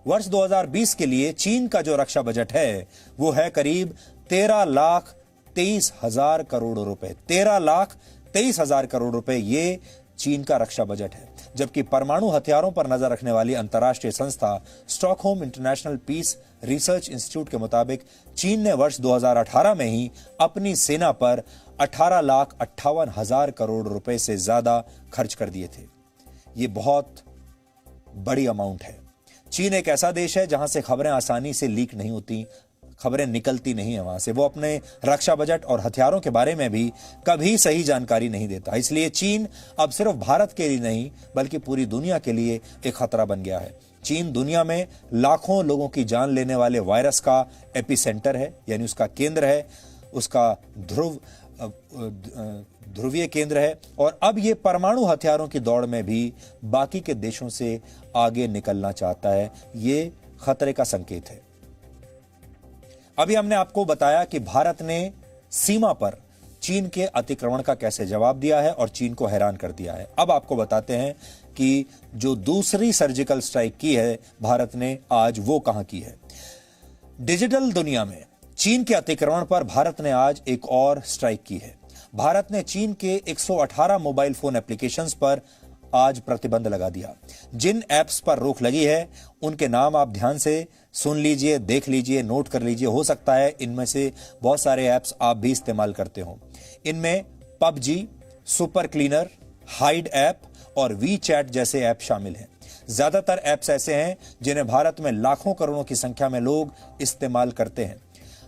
वर्ष 2020 के लिए चीन का जो रक्षा बजट है वो है करीब 13,23,000 करोड़ रुपए। 13,23,000 करोड़ रुपए ये चीन का रक्षा बजट है। जबकि परमाणु हथियारों पर नजर रखने वाली अंतर्राष्ट्रीय संस्था Stockholm International Peace Research Institute के मुताबिक चीन ने वर्ष 2018 में ही अपनी सेना पर 18,58,000 करोड़ रुपए से ज्यादा खर्च कर दिए थे। ये बहुत बड़ी अमाउंट है। चीन एक ऐसा देश है जहां से खबरें आसानी से लीक नहीं होती, खबरें निकलती नहीं है वहां से। वो अपने रक्षा बजट और हथियारों के बारे में भी कभी सही जानकारी नहीं देता। इसलिए चीन अब सिर्फ भारत के लिए नहीं बल्कि पूरी दुनिया के लिए एक खतरा बन गया है। चीन दुनिया में लाखों लोगों की जान लेने वाले वायरस का एपिसेंटर है, यानी उसका केंद्र है, उसका ध्रुवीय केंद्र है और अब ये परमाणु हथियारों की दौड़ में भी बाकी के देशों से आगे निकलना चाहता है। ये खतरे का संकेत है। अभी हमने आपको बताया कि भारत ने सीमा पर चीन के अतिक्रमण का कैसे जवाब दिया है और चीन को हैरान कर दिया है। अब आपको बताते हैं कि जो दूसरी सर्जिकल स्ट्राइक की है भारत ने, आज वो कहां की है। डिजिटल दुनिया में चीन के अतिक्रमण पर भारत ने आज एक और स्ट्राइक की है। भारत ने चीन के 118 मोबाइल फोन एप्लीकेशंस पर आज प्रतिबंध लगा दिया। जिन ऐप्स पर रोक लगी है उनके नाम आप ध्यान से सुन लीजिए, देख लीजिए, नोट कर लीजिए। हो सकता है इनमें से बहुत सारे ऐप्स आप भी इस्तेमाल करते हो। इनमें PUBG, super cleaner, hide app और वी चैट जैसे ऐप शामिल हैं। ज्यादातर ऐप्स ऐसे हैं जिन्हें भारत में लाखों करोड़ों की संख्या में लोग इस्तेमाल करते हैं।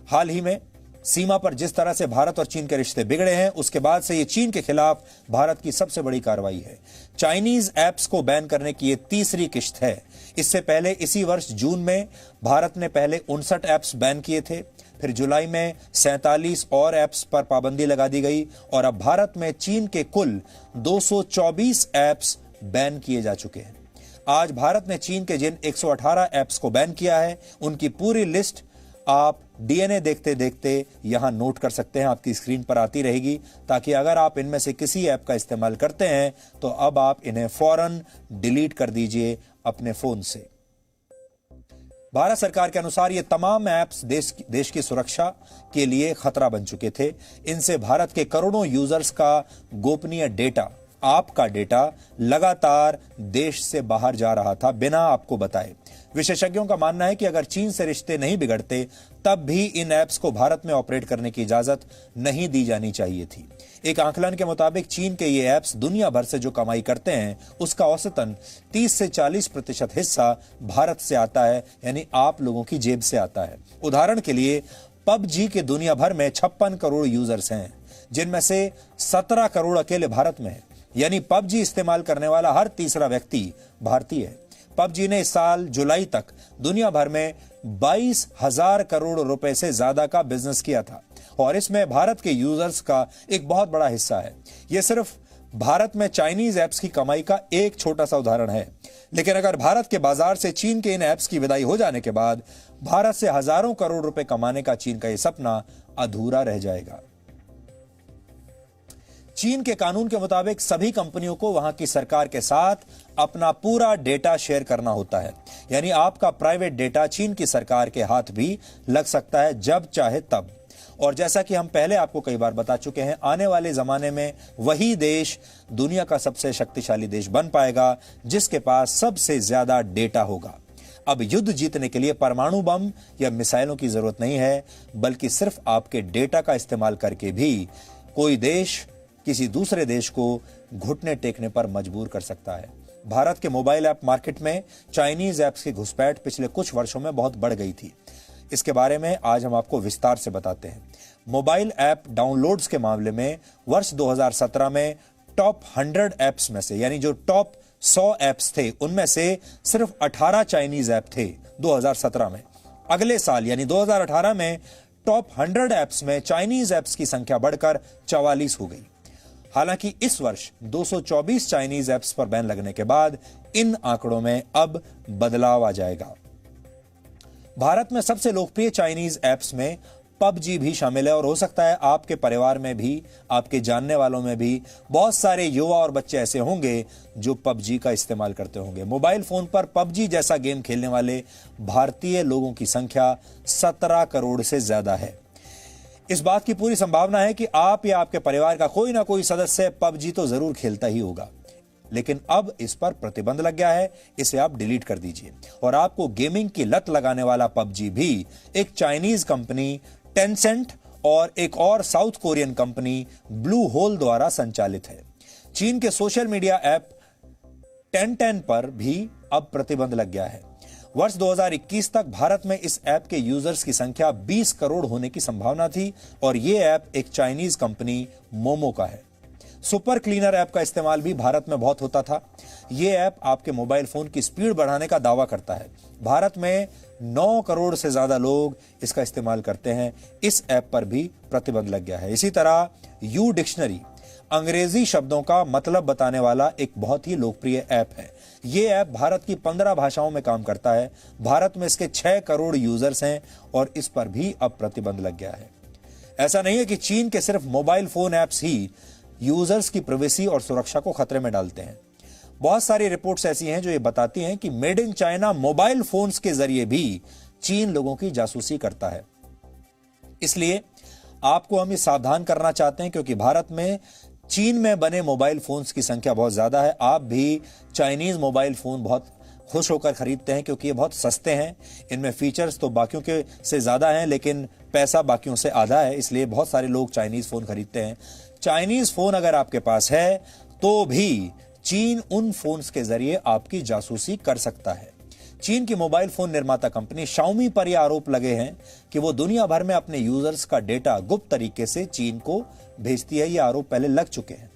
हाल ही में सीमा पर जिस तरह से भारत और चीन के रिश्ते बिगड़े हैं, उसके बाद से ये चीन के खिलाफ भारत की सबसे बड़ी कार्रवाई है। चाइनीज ऐप्स को बैन करने की ये तीसरी किश्त है। इससे पहले इसी वर्ष जून में भारत ने पहले 59 ऐप्स बैन किए थे, फिर जुलाई में 47 और ऐप्स पर पाबंदी लगा दी गई और अब भारत में चीन के कुल 224 ऐप्स बैन किए जा चुके हैं। आज भारत ने चीन के जिन 118 ऐप्स को बैन किया है उनकी पूरी लिस्ट आप डीएनए देखते देखते यहां नोट कर सकते हैं। आपकी स्क्रीन पर आती रहेगी, ताकि अगर आप इनमें से किसी ऐप का इस्तेमाल करते हैं तो अब आप इन्हें फौरन डिलीट कर दीजिए अपने फोन से। भारत सरकार के अनुसार ये तमाम ऐप्स देश की सुरक्षा के लिए खतरा बन चुके थे। इनसे भारत के करोड़ों यूजर्स का गोपनीय डेटा, आपका डेटा लगातार देश से बाहर जा रहा था बिना आपको बताए। विशेषज्ञों का मानना है कि अगर चीन से रिश्ते नहीं बिगड़ते तब भी इन ऐप्स को भारत में ऑपरेट करने की इजाजत नहीं दी जानी चाहिए थी। एक आंकलन के मुताबिक चीन के ये ऐप्स दुनिया भर से जो कमाई करते हैं उसका औसतन 30 से 40% हिस्सा भारत से आता है, यानी आप लोगों की जेब से आता है। उदाहरण के लिए पबजी के दुनिया भर में 56 करोड़ यूजर्स हैं, जिनमें से 17 करोड़ अकेले भारत में है। यानी पबजी इस्तेमाल करने वाला हर तीसरा व्यक्ति भारतीय है। पबजी ने इस साल जुलाई तक दुनिया भर में 22,000 करोड़ रुपए से ज्यादा का बिजनेस किया था और इसमें भारत के यूजर्स का एक बहुत बड़ा हिस्सा है। यह सिर्फ भारत में चाइनीज ऐप्स की कमाई का एक छोटा सा उदाहरण है, लेकिन अगर भारत के बाजार से चीन के इन ऐप्स की विदाई हो जाने के बाद भारत से हजारों करोड़ रुपए कमाने का चीन का यह सपना अधूरा रह जाएगा। चीन के कानून के मुताबिक सभी कंपनियों को वहां की सरकार के साथ अपना पूरा डेटा शेयर करना होता है, यानी आपका प्राइवेट डेटा चीन की सरकार के हाथ भी लग सकता है जब चाहे तब। और जैसा कि हम पहले आपको कई बार बता चुके हैं, आने वाले जमाने में वही देश दुनिया का सबसे शक्तिशाली देश बन पाएगा जिसके पास सबसे ज्यादा डेटा होगा। अब युद्ध जीतने के लिए परमाणु बम या मिसाइलों की जरूरत नहीं है, बल्कि सिर्फ आपके डेटा का इस्तेमाल करके भी कोई देश किसी दूसरे देश को घुटने टेकने पर मजबूर कर सकता है। भारत के मोबाइल ऐप मार्केट में चाइनीज ऐप्स की घुसपैठ पिछले कुछ वर्षों में बहुत बढ़ गई थी। इसके बारे में आज हम आपको विस्तार से बताते हैं। मोबाइल ऐप डाउनलोड्स के मामले में वर्ष 2017 में टॉप 100 ऐप्स में से, यानी जो टॉप 100 ऐप्स थे उनमें से सिर्फ 18 चाइनीज ऐप थे 2017 में। अगले साल यानी 2018 में टॉप 100 ऐप्स में चाइनीज ऐप्स की संख्या बढ़कर 44 हो गई। हालांकि इस वर्ष 224 चाइनीज ऐप्स पर बैन लगने के बाद इन आंकड़ों में अब बदलाव आ जाएगा। भारत में सबसे लोकप्रिय चाइनीज ऐप्स में पबजी भी शामिल है और हो सकता है आपके परिवार में भी, आपके जानने वालों में भी बहुत सारे युवा और बच्चे ऐसे होंगे जो पबजी का इस्तेमाल करते होंगे। मोबाइल फोन पर पबजी जैसा गेम खेलने वाले भारतीय लोगों की संख्या 17 करोड़ से ज्यादा है। इस बात की पूरी संभावना है कि आप या आपके परिवार का कोई ना कोई सदस्य पबजी तो जरूर खेलता ही होगा, लेकिन अब इस पर प्रतिबंध लग गया है। इसे आप डिलीट कर दीजिए। और आपको गेमिंग की लत लगाने वाला पबजी भी एक चाइनीज कंपनी टेंसेंट और एक और South Korean company Blue Hole द्वारा संचालित है। चीन के सोशल मीडिया ऐप टेंटेन पर भी अब प्रतिबंध लग गया है। वर्ष 2021 तक भारत में इस ऐप के यूजर्स की संख्या 20 करोड़ होने की संभावना थी और यह ऐप एक चाइनीज कंपनी मोमो का है। सुपर क्लीनर ऐप का इस्तेमाल भी भारत में बहुत होता था। यह ऐप आपके मोबाइल फोन की स्पीड बढ़ाने का दावा करता है। भारत में 9 करोड़ से ज्यादा लोग इसका इस्तेमाल करते हैं। इस ऐप पर भी प्रतिबंध लग गया है। इसी तरह यू डिक्शनरी अंग्रेजी शब्दों का मतलब बताने वाला एक बहुत ही लोकप्रिय ऐप है। यह ऐप भारत की 15 भाषाओं में काम करता है। भारत में इसके 6 करोड़ यूजर्स हैं और इस पर भी अब प्रतिबंध लग गया है। ऐसा नहीं है कि चीन के सिर्फ मोबाइल फोन ऐप्स ही यूजर्स की प्राइवेसी और सुरक्षा को खतरे में डालते हैं। बहुत सारी रिपोर्ट्स ऐसी हैं जो ये बताती हैं कि made in China mobile phones के जरिए भी चीन लोगों की जासूसी करता है। इसलिए आपको हम ये सावधान करना चाहते हैं, क्योंकि भारत में चीन में बने मोबाइल फोन्स की संख्या बहुत ज्यादा है। आप भी चाइनीज मोबाइल फोन बहुत खुश होकर खरीदते हैं क्योंकि ये बहुत सस्ते हैं। इनमें फीचर्स तो बाकियों के से ज्यादा हैं, लेकिन पैसा बाकियों से आधा है, इसलिए बहुत सारे लोग चाइनीज फोन खरीदते हैं। चाइनीज फोन अगर आपके पास है तो भी चीन उन फोन्स के जरिए आपकी जासूसी कर सकता है। चीन की मोबाइल फोन निर्माता कंपनी शाओमी पर यह आरोप लगे हैं कि वो दुनिया भर में अपने यूजर्स का डेटा गुप्त तरीके से चीन को भेजती है। ये आरोप पहले लग चुके हैं।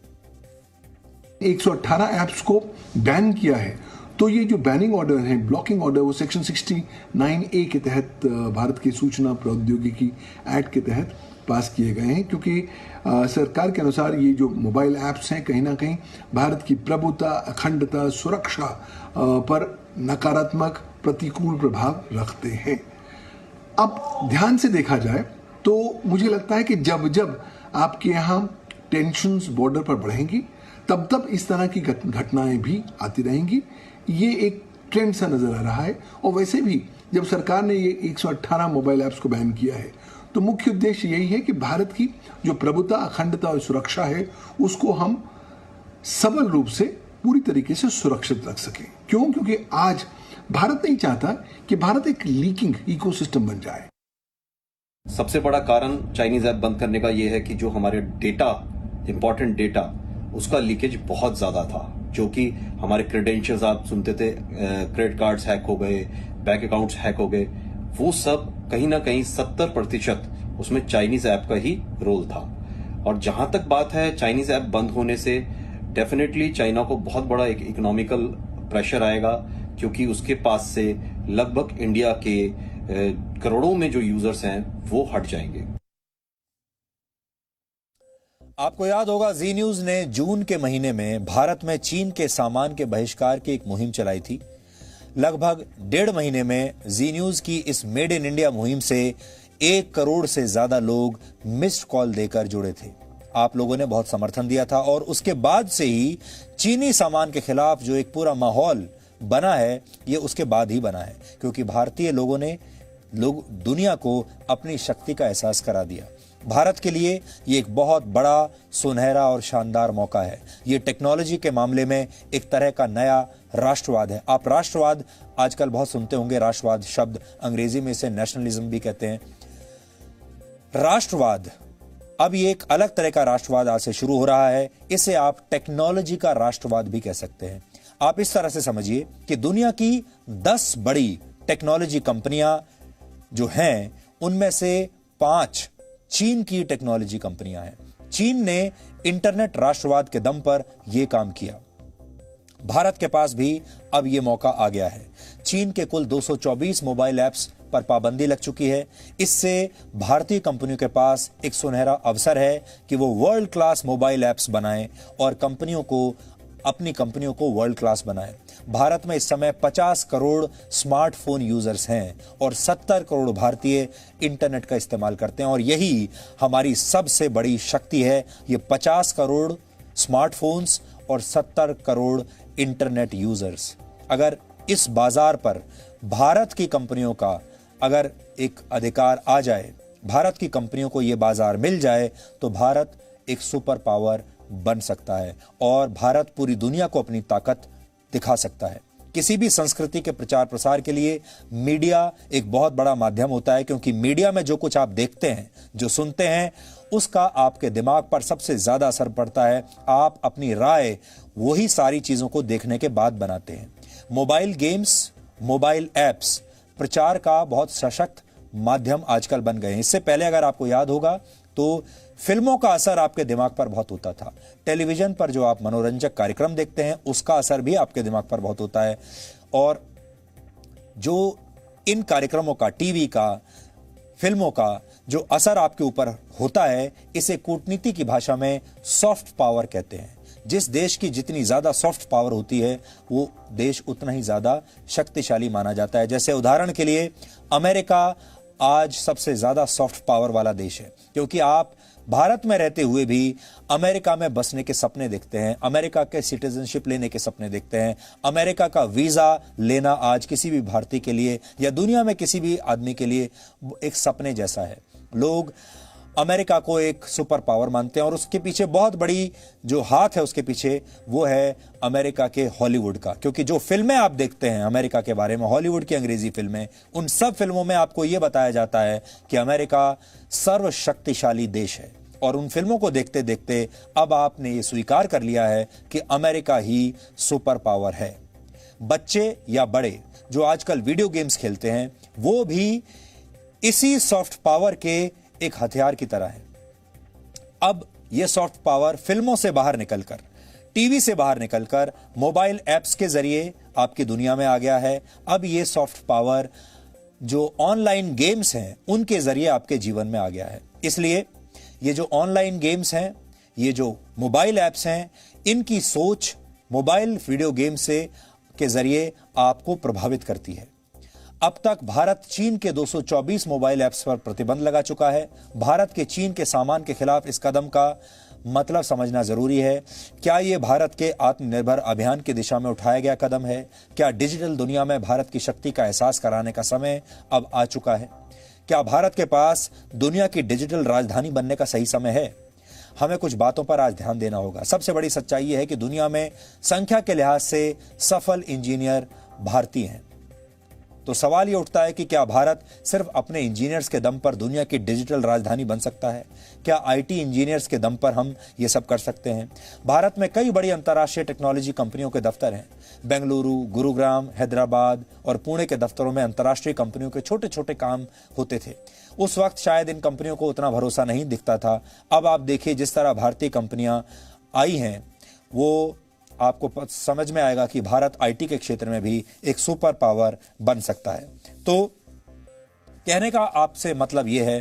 118 ऐप्स को बैन किया है, तो ये जो बैनिंग ऑर्डर है, ब्लॉकिंग ऑर्डर, वो सेक्शन 69A के तहत भारत की सूचना प्रौद्योगिकी एक्ट के तहत पास किए गए हैं, क्योंकि सरकार के अनुसार ये जो मोबाइल ऐप्स हैं कहीं ना कहीं भारत की प्रभुता, अखंडता, सुरक्षा पर नकारात्मक प्रतिकूल प्रभाव रखते हैं। अब ध्यान से देखा जाए तो मुझे लगता है कि जब जब आपके यहाँ टेंशन्स बॉर्डर पर बढ़ेंगी तब तब इस तरह की घटनाएं भी आती रहेंगी। ये एक ट्रेंड सा नजर आ रहा है। और वैसे भी जब सरकार ने ये 118 मोबाइल ऐप्स को बैन किया है तो मुख्य उद्देश्य यही है कि भारत की जो प्रभुता, अखंडता और सुरक्षा है उसको हम सबल रूप से पूरी तरीके से सुरक्षित रख सकें। क्यों? क्योंकि आज भारत नहीं चाहता कि भारत एक लीकिंग इकोसिस्टम बन जाए। सबसे बड़ा कारण चाइनीज ऐप बंद करने का यह है कि जो हमारे डेटा, इंपॉर्टेंट डेटा, उसका लीकेज बहुत ज्यादा था, जो कि हमारे क्रेडेंशियल्स आप सुनते थे, क्रेडिट कार्ड्स हैक हो गए, बैंक अकाउंट्स हैक हो गए, वो सब कहीं ना कहीं 70% उसमें चाइनीज ऐप का ही रोल था। और जहां तक बात है चाइनीज ऐप बंद होने से, डेफिनेटली चाइना को बहुत बड़ा एक इकोनॉमिकल प्रेशर आएगा, क्योंकि उसके पास से लगभग इंडिया के करोड़ों में जो यूजर्स हैं वो हट जाएंगे। आपको याद होगा जी न्यूज ने जून के महीने में भारत में चीन के सामान के बहिष्कार की एक मुहिम चलाई थी। लगभग 1.5 महीने में जी न्यूज की इस मेड इन इंडिया मुहिम से 1 करोड़ से ज्यादा लोग मिस्ड कॉल देकर जुड़े थे। आप लोगों ने बहुत समर्थन दिया था और उसके बाद से ही चीनी सामान के खिलाफ जो एक पूरा माहौल बना है ये उसके बाद ही बना है, क्योंकि भारतीय लोगों ने दुनिया को अपनी शक्ति का एहसास करा दिया। भारत के लिए ये एक बहुत बड़ा सुनहरा और शानदार मौका है। ये टेक्नोलॉजी के मामले में एक तरह का नया राष्ट्रवाद है। आप राष्ट्रवाद आजकल बहुत सुनते होंगे, राष्ट्रवाद शब्द अंग्रेजी में इसे नेशनलिज्म भी कहते हैं। राष्ट्रवाद अब ये एक अलग तरह का राष्ट्रवाद आज से शुरू हो रहा है। इसे आप टेक्नोलॉजी का राष्ट्रवाद भी कह सकते हैं। आप इस तरह से समझिए कि दुनिया की 10 बड़ी टेक्नोलॉजी कंपनियां जो हैं उनमें से 5 चीन की टेक्नोलॉजी कंपनियां हैं। चीन ने इंटरनेट राष्ट्रवाद के दम पर यह काम किया। भारत के पास भी अब यह मौका आ गया है। चीन के कुल 224 मोबाइल ऐप्स पर पाबंदी लग चुकी है। इससे भारतीय कंपनियों के पास एक सुनहरा अवसर है कि वो वर्ल्ड क्लास मोबाइल ऐप्स बनाएं और अपनी कंपनियों को वर्ल्ड क्लास बनाएं। भारत में इस समय 50 करोड़ स्मार्टफोन यूजर्स हैं और 70 करोड़ भारतीय इंटरनेट का इस्तेमाल करते हैं और यही हमारी सबसे बड़ी शक्ति है। ये 50 करोड़ स्मार्टफोन्स और 70 करोड़ इंटरनेट यूजर्स। अगर इस बाजार पर भारत की कंपनियों का अगर एक अधिकार आ जाए, भारत की कंपनियों को यह बाजार मिल जाए, तो भारत एक सुपर पावर बन सकता है और भारत पूरी दुनिया को अपनी ताकत दिखा सकता है। किसी भी संस्कृति के प्रचार प्रसार के लिए मीडिया एक बहुत बड़ा माध्यम होता है, क्योंकि मीडिया में जो कुछ आप देखते हैं, जो सुनते हैं, उसका आपके दिमाग पर सबसे ज्यादा असर पड़ता है। आप अपनी राय वही सारी चीजों को देखने के बाद बनाते हैं। मोबाइल गेम्स, मोबाइल ऐप्स प्रचार का बहुत सशक्त माध्यम आजकल बन गए हैं। इससे पहले अगर आपको याद होगा तो फिल्मों का असर आपके दिमाग पर बहुत होता था। टेलीविजन पर जो आप मनोरंजक कार्यक्रम देखते हैं उसका असर भी आपके दिमाग पर बहुत होता है। और जो इन कार्यक्रमों का, टीवी का, फिल्मों का जो असर आपके ऊपर होता है, इसे कूटनीति की भाषा में सॉफ्ट पावर कहते हैं। जिस देश की जितनी ज्यादा सॉफ्ट पावर होती है वो देश उतना ही ज्यादा शक्तिशाली माना जाता है। जैसे उदाहरण के लिए अमेरिका आज सबसे ज्यादा सॉफ्ट पावर वाला देश है, क्योंकि आप भारत में रहते हुए भी अमेरिका में बसने के सपने देखते हैं, अमेरिका के सिटीजनशिप लेने के सपने देखते हैं। अमेरिका का वीजा लेना आज किसी भी भारतीय के लिए या दुनिया में किसी भी आदमी के लिए एक सपने जैसा है। लोग अमेरिका को एक सुपर पावर मानते हैं और उसके पीछे बहुत बड़ी जो हाथ है उसके पीछे वो है अमेरिका के हॉलीवुड का, क्योंकि जो फिल्में आप देखते हैं अमेरिका के बारे में, हॉलीवुड की अंग्रेजी फिल्में, उन सब फिल्मों में आपको यह बताया जाता है कि अमेरिका सर्वशक्तिशाली देश है। और उन फिल्मों को देखते देखते अब आपने ये स्वीकार कर लिया है कि अमेरिका ही सुपर पावर है। बच्चे या बड़े जो आजकल वीडियो गेम्स खेलते हैं वो भी इसी सॉफ्ट पावर के एक हथियार की तरह है। अब यह सॉफ्ट पावर फिल्मों से बाहर निकलकर, टीवी से बाहर निकलकर मोबाइल ऐप्स के जरिए आपकी दुनिया में आ गया है। अब यह सॉफ्ट पावर जो ऑनलाइन गेम्स हैं उनके जरिए आपके जीवन में आ गया है। इसलिए ये जो ऑनलाइन गेम्स हैं, ये जो मोबाइल ऐप्स हैं, इनकी सोच मोबाइल वीडियो गेम के जरिए आपको प्रभावित करती है। अब तक भारत चीन के 224 मोबाइल ऐप्स पर प्रतिबंध लगा चुका है। भारत के चीन के सामान के खिलाफ इस कदम का मतलब समझना जरूरी है। क्या यह भारत के आत्मनिर्भर अभियान की दिशा में उठाया गया कदम है? क्या डिजिटल दुनिया में भारत की शक्ति का एहसास कराने का समय अब आ चुका है? क्या भारत के पास दुनिया की डिजिटल राजधानी बनने का सही समय है? हमें कुछ बातों पर आज ध्यान देना होगा। सबसे बड़ी सच्चाई यह है कि दुनिया में संख्या के लिहाज से सफल इंजीनियर भारतीय हैं। तो सवाल यह उठता है कि क्या भारत सिर्फ अपने इंजीनियर्स के दम पर दुनिया की डिजिटल राजधानी बन सकता है? क्या आईटी इंजीनियर्स के दम पर हम ये सब कर सकते हैं? भारत में कई बड़ी अंतर्राष्ट्रीय टेक्नोलॉजी कंपनियों के दफ्तर हैं। बेंगलुरु, गुरुग्राम, हैदराबाद और पुणे के दफ्तरों में अंतर्राष्ट्रीय कंपनियों के छोटे छोटे काम होते थे। उस वक्त शायद इन कंपनियों को उतना भरोसा नहीं दिखता था। अब आप देखिए जिस तरह भारतीय कंपनियां आई हैं वो आपको समझ में आएगा कि भारत आईटी के क्षेत्र में भी एक सुपर पावर बन सकता है। तो कहने का आपसे मतलब यह है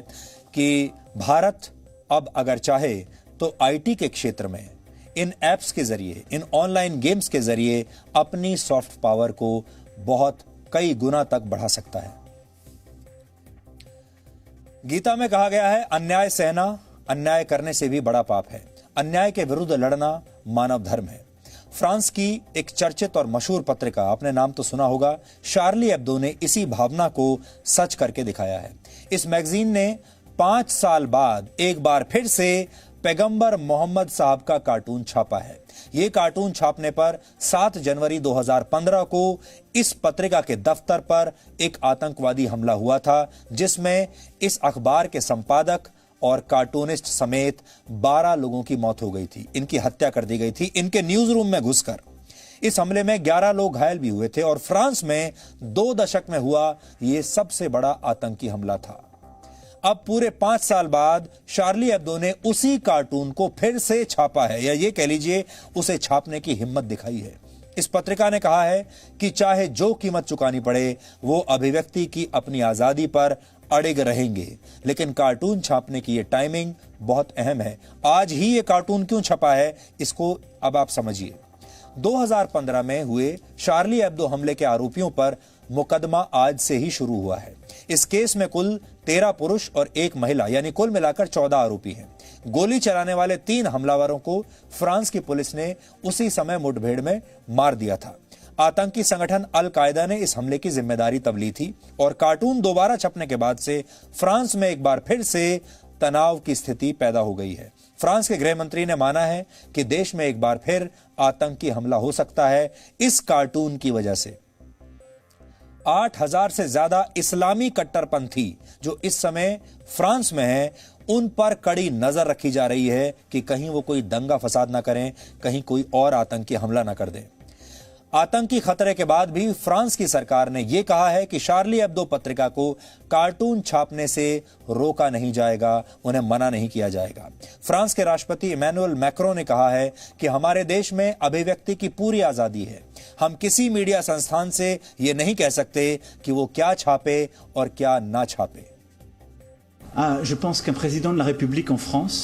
कि भारत अब अगर चाहे तो आईटी के क्षेत्र में इन एप्स के जरिए, इन ऑनलाइन गेम्स के जरिए अपनी सॉफ्ट पावर को बहुत कई गुना तक बढ़ा सकता है। गीता में कहा गया है, अन्याय सहना अन्याय करने से भी बड़ा पाप है। अन्याय के विरुद्ध लड़ना मानव धर्म है। फ्रांस की एक चर्चित और मशहूर पत्रिका, आपने नाम तो सुना होगा, शार्ली एब्दो ने इसी भावना को सच करके दिखाया है। इस मैगजीन ने 5 साल बाद एक बार फिर से पैगंबर मोहम्मद साहब का कार्टून छापा है। यह कार्टून छापने पर 7 जनवरी 2015 को इस पत्रिका के दफ्तर पर एक आतंकवादी हमला हुआ था, जिसमें इस अखबार के संपादक और कार्टूनिस्ट समेत 12 लोगों की मौत हो गई थी। इनकी हत्या कर दी गई थी इनके न्यूज रूम में घुसकर। इस हमले में 11 लोग घायल भी हुए थे और फ्रांस में 2 दशक में हुआ यह सबसे बड़ा आतंकी हमला था। अब पूरे 5 साल बाद शार्ली एब्दो ने उसी कार्टून को फिर से छापा है, या ये कह लीजिए उसे छापने की हिम्मत दिखाई है। इस पत्रिका ने कहा है कि चाहे जो कीमत चुकानी पड़े, वो अभिव्यक्ति की अपनी आजादी पर अड़िग रहेंगे। लेकिन कार्टून छापने की ये टाइमिंग बहुत अहम है। आज ही ये कार्टून क्यों छपा है, इसको अब आप समझिए। 2015 में हुए शार्ली एब्दो हमले के आरोपियों पर मुकदमा आज से ही शुरू हुआ है। इस केस में कुल 13 पुरुष और 1 महिला, यानी कुल मिलाकर 14 आरोपी हैं। गोली चलाने वाले 3 हमलावरों को फ्रांस की पुलिस ने उसी समय मुठभेड़ में मार दिया था। आतंकी संगठन अल कायदा ने इस हमले की जिम्मेदारी तब ली थी और कार्टून दोबारा छपने के बाद से फ्रांस में एक बार फिर से तनाव की स्थिति पैदा हो गई है। फ्रांस के गृह मंत्री ने माना है कि देश में एक बार फिर आतंकी हमला हो सकता है इस कार्टून की वजह से। 8000 से ज्यादा इस्लामी कट्टरपंथी जो इस समय फ्रांस में हैं, उन पर कड़ी नजर रखी जा रही है कि कहीं वो कोई दंगा फसाद ना करें, कहीं कोई और आतंकी हमला ना कर दें। आतंकी खतरे के बाद भी फ्रांस की सरकार ने यह कहा है कि शार्ली एब्दो पत्रिका को कार्टून छापने से रोका नहीं जाएगा, उन्हें मना नहीं किया जाएगा। फ्रांस के राष्ट्रपति इमैनुअल मैक्रों ने कहा है कि हमारे देश में अभिव्यक्ति की पूरी आजादी है। हम किसी मीडिया संस्थान से यह नहीं कह सकते कि वो क्या छापे और क्या ना छापे। Je pense qu'un président de la République en France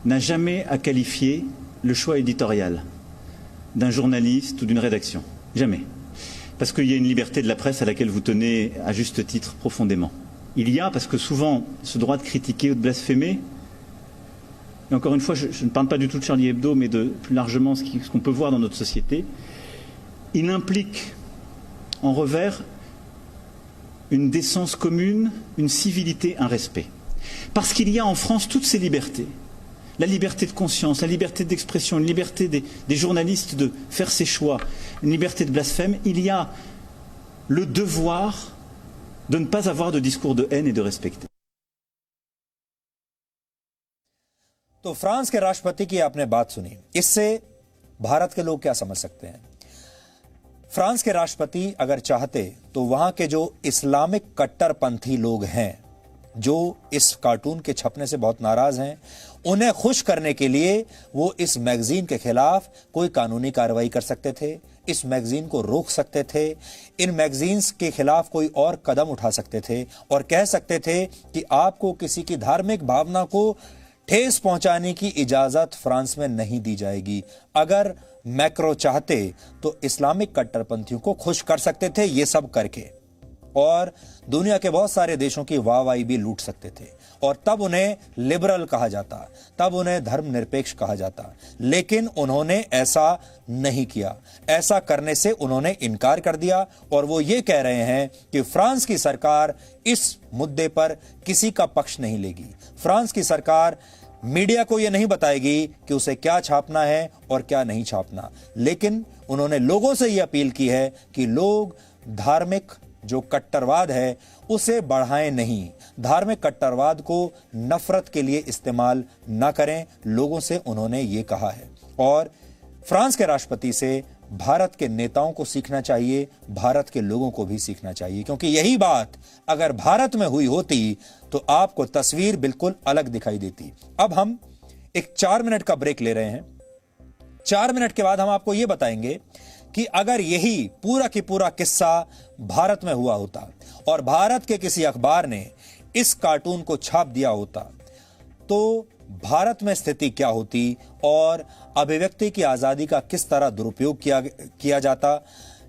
n'a jamais à qualifier le choix éditorial d'un journaliste ou d'une rédaction. Jamais. Parce qu'il y a une liberté de la presse à laquelle vous tenez à juste titre profondément. Il y a, parce que souvent, ce droit de critiquer ou de blasphémer, et encore une fois, je ne parle pas du tout de Charlie Hebdo, mais de plus largement ce qu'on peut voir dans notre société, il implique en revers une décence commune, une civilité, un respect. Parce qu'il y a en France toutes ces libertés. La liberté de conscience, la liberté d'expression, une liberté des journalistes de faire ses choix, une liberté de blasphème, il y a le devoir de ne pas avoir de discours de haine et de respecter. तो फ्रांस के राष्ट्रपति की आपने बात सुनी, इससे भारत के लोग क्या समझ सकते हैं? फ्रांस के राष्ट्रपति अगर चाहते तो वहां के जो इस्लामिक कट्टरपंथी लोग हैं, जो इस कार्टून के छपने से बहुत नाराज हैं, उन्हें खुश करने के लिए वो इस मैगजीन के खिलाफ कोई कानूनी कार्रवाई कर सकते थे, इस मैगजीन को रोक सकते थे, इन मैगजीन्स के खिलाफ कोई और कदम उठा सकते थे और कह सकते थे कि आपको किसी की धार्मिक भावना को ठेस पहुंचाने की इजाजत फ्रांस में नहीं दी जाएगी। अगर मैक्रो चाहते तो इस्लामिक कट्टरपंथियों को खुश कर सकते थे ये सब करके, और दुनिया के बहुत सारे देशों की वाहवाही भी लूट सकते थे, और तब उन्हें लिबरल कहा जाता, तब उन्हें धर्मनिरपेक्ष कहा जाता। लेकिन उन्होंने ऐसा नहीं किया। ऐसा करने से उन्होंने इनकार कर दिया और वो ये कह रहे हैं कि फ्रांस की सरकार इस मुद्दे पर किसी का पक्ष नहीं लेगी। फ्रांस की सरकार मीडिया को यह नहीं बताएगी कि उसे क्या छापना है और क्या नहीं छापना, लेकिन उन्होंने लोगों से यह अपील की है कि लोग धार्मिक जो कट्टरवाद है उसे बढ़ाएं नहीं, धार्मिक कट्टरवाद को नफरत के लिए इस्तेमाल न करें। लोगों से उन्होंने ये कहा है और फ्रांस के राष्ट्रपति से भारत के नेताओं को सीखना चाहिए, भारत के लोगों को भी सीखना चाहिए, क्योंकि यही बात अगर भारत में हुई होती तो आपको तस्वीर बिल्कुल अलग दिखाई देती। अब हम एक 4 मिनट का ब्रेक ले रहे हैं। 4 मिनट के बाद हम आपको यह बताएंगे कि अगर यही पूरा की पूरा किस्सा भारत में हुआ होता और भारत के किसी अखबार ने इस कार्टून को छाप दिया होता तो भारत में स्थिति क्या होती और अभिव्यक्ति की आजादी का किस तरह दुरुपयोग किया जाता,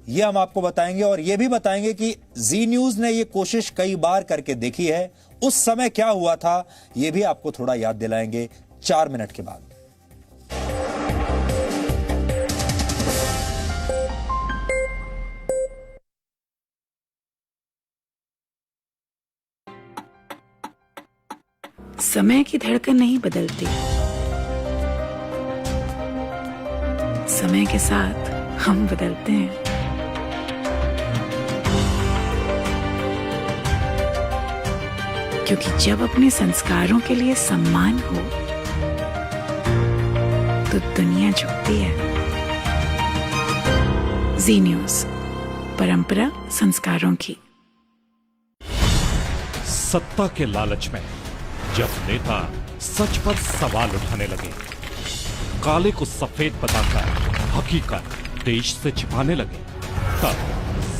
यह हम आपको बताएंगे। और यह भी बताएंगे कि जी न्यूज ने यह कोशिश कई बार करके देखी है, उस समय क्या हुआ था यह भी आपको थोड़ा याद दिलाएंगे 4 मिनट के बाद। समय की धड़कन नहीं बदलती, समय के साथ हम बदलते हैं। क्योंकि जब अपने संस्कारों के लिए सम्मान हो तो दुनिया झुकती है। जी न्यूज, परंपरा संस्कारों की। सत्ता के लालच में जब नेता सच पर सवाल उठाने लगे, काले को सफेद बताकर हकीकत देश से छिपाने लगे, तब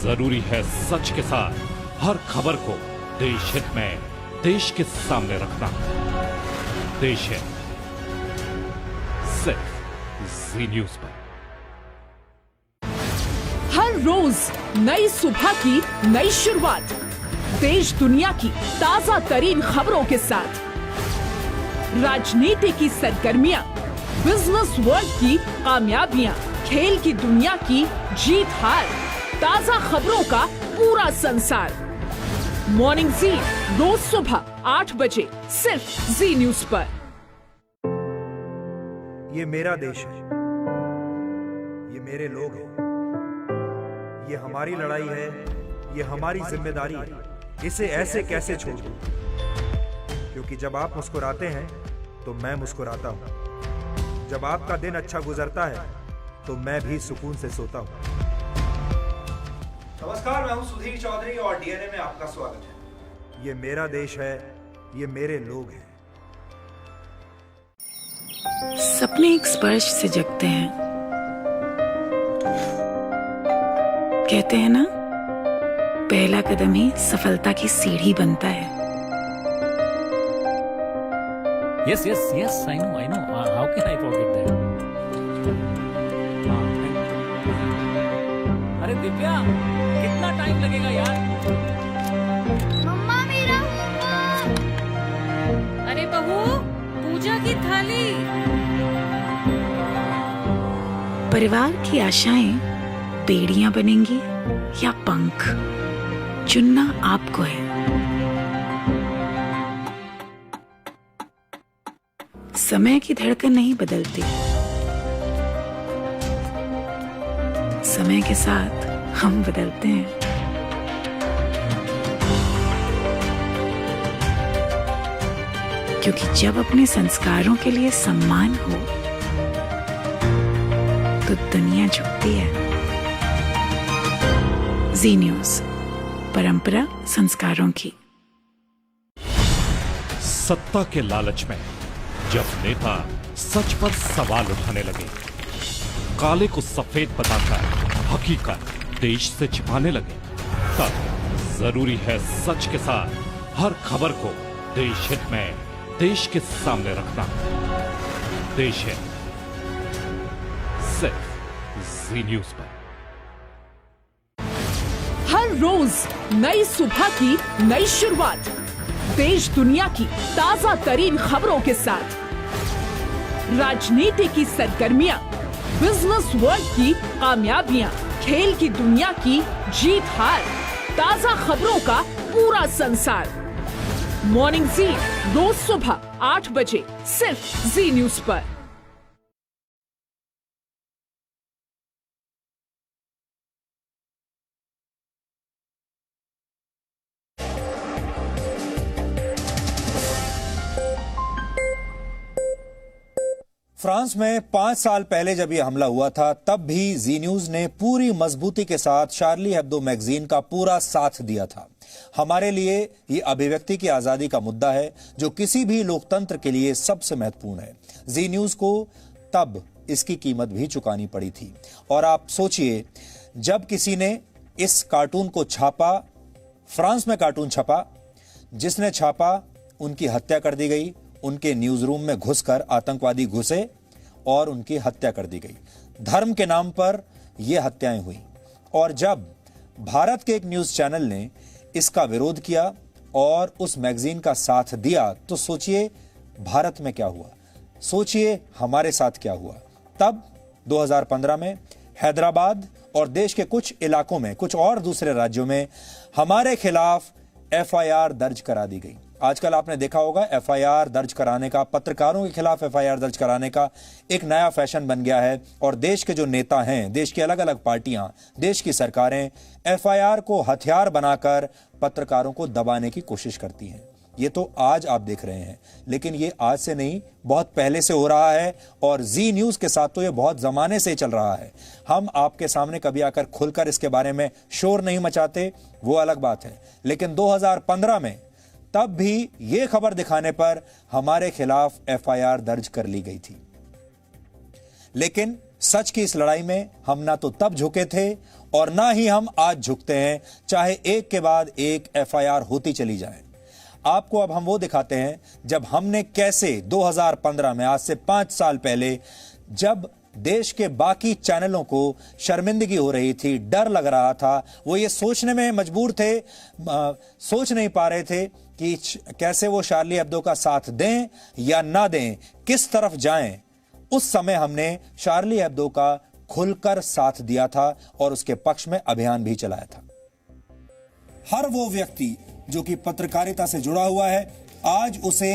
जरूरी है सच के साथ हर खबर को देश हित में देश के सामने रखना। देश है सिर्फ जी न्यूज पर। हर रोज नई सुबह की नई शुरुआत, देश दुनिया की ताजा तरीन खबरों के साथ, राजनीति की सरगर्मियां, बिजनेस वर्ल्ड की कामयाबियां, खेल की दुनिया की जीत हार, ताजा खबरों का पूरा संसार। मॉर्निंग जी रोज सुबह 8 बजे सिर्फ जी न्यूज पर। ये मेरा देश है, ये मेरे लोग हैं, ये हमारी लड़ाई है, ये हमारी जिम्मेदारी है। इसे ऐसे कैसे छोड़ दूं? क्योंकि जब आप मुस्कुराते हैं तो मैं मुस्कुराता हूं। जब आपका दिन अच्छा गुजरता है तो मैं भी सुकून से सोता हूं। नमस्कार, मैं हूं सुधीर चौधरी और डीएनए में आपका स्वागत है। ये मेरा देश है, ये मेरे लोग हैं। सपने एक स्पर्श से जगते हैं। कहते हैं ना, पहला कदम ही सफलता की सीढ़ी बनता है। Yes, I know. How can I forget that? अरे दिव्या, कितना टाइम लगेगा यार? मम्मा, मेरा होमवर्क। अरे बहू, पूजा की थाली। परिवार की आशाएं बेड़ियां बनेंगी या पंख, चुनना आपको है। समय की धड़कन नहीं बदलती, समय के साथ हम बदलते हैं। क्योंकि जब अपने संस्कारों के लिए सम्मान हो तो दुनिया झुकती है। जी न्यूज, परंपरा संस्कारों की। सत्ता के लालच में जब नेता सच पर सवाल उठाने लगे, काले को सफेद बताकर हकीकत देश से छिपाने लगे, तब जरूरी है सच के साथ हर खबर को देश हित में देश के सामने रखना। देश है सिर्फ जी न्यूज पर। हर रोज नई सुबह की नई शुरुआत, देश दुनिया की ताजा तरीन खबरों के साथ, राजनीति की सरगर्मियां, बिजनेस वर्ल्ड की कामयाबियां, खेल की दुनिया की जीत हार, ताजा खबरों का पूरा संसार। मॉर्निंग जी रोज सुबह 8 बजे सिर्फ जी न्यूज पर। फ्रांस में 5 साल पहले जब यह हमला हुआ था, तब भी जी न्यूज ने पूरी मजबूती के साथ शार्ली हेब्दो मैगजीन का पूरा साथ दिया था। हमारे लिए यह अभिव्यक्ति की आजादी का मुद्दा है, जो किसी भी लोकतंत्र के लिए सबसे महत्वपूर्ण है। जी न्यूज को तब इसकी कीमत भी चुकानी पड़ी थी। और आप सोचिए, जब किसी ने इस कार्टून को छापा, फ्रांस में कार्टून छपा, जिसने छापा उनकी हत्या कर दी गई। उनके न्यूज रूम में घुसकर आतंकवादी घुसे और उनकी हत्या कर दी गई। धर्म के नाम पर यह हत्याएं हुई। और जब भारत के एक न्यूज चैनल ने इसका विरोध किया और उस मैगजीन का साथ दिया, तो सोचिए भारत में क्या हुआ, सोचिए हमारे साथ क्या हुआ। तब 2015 में हैदराबाद और देश के कुछ इलाकों में, कुछ और दूसरे राज्यों में हमारे खिलाफ एफआईआर दर्ज करा दी गई। आजकल आपने देखा होगा एफआईआर दर्ज कराने का, पत्रकारों के खिलाफ एफआईआर दर्ज कराने का एक नया फैशन बन गया है। और देश के जो नेता हैं, देश की अलग अलग पार्टियां, देश की सरकारें एफआईआर को हथियार बनाकर पत्रकारों को दबाने की कोशिश करती हैं। ये तो आज आप देख रहे हैं, लेकिन ये आज से नहीं, बहुत पहले से हो रहा है। और जी न्यूज के साथ तो ये बहुत जमाने से चल रहा है। हम आपके सामने कभी आकर खुलकर इसके बारे में शोर नहीं मचाते, वो अलग बात है। लेकिन 2015 में तब भी ये खबर दिखाने पर हमारे खिलाफ एफआईआर दर्ज कर ली गई थी। लेकिन सच की इस लड़ाई में हम ना तो तब झुके थे और ना ही हम आज झुकते हैं, चाहे एक के बाद एक एफआईआर होती चली जाए। आपको अब हम वो दिखाते हैं जब हमने कैसे 2015 में, आज से 5 साल पहले, जब देश के बाकी चैनलों को शर्मिंदगी हो रही थी, डर लग रहा था, वो ये सोचने में मजबूर थे, सोच नहीं पा रहे थे कि कैसे वो शार्ली हेब्दो का साथ दें या ना दें, किस तरफ जाएं। उस समय हमने शार्ली हेब्दो का खुलकर साथ दिया था और उसके पक्ष में अभियान भी चलाया था। हर वो व्यक्ति जो कि पत्रकारिता से जुड़ा हुआ है, आज उसे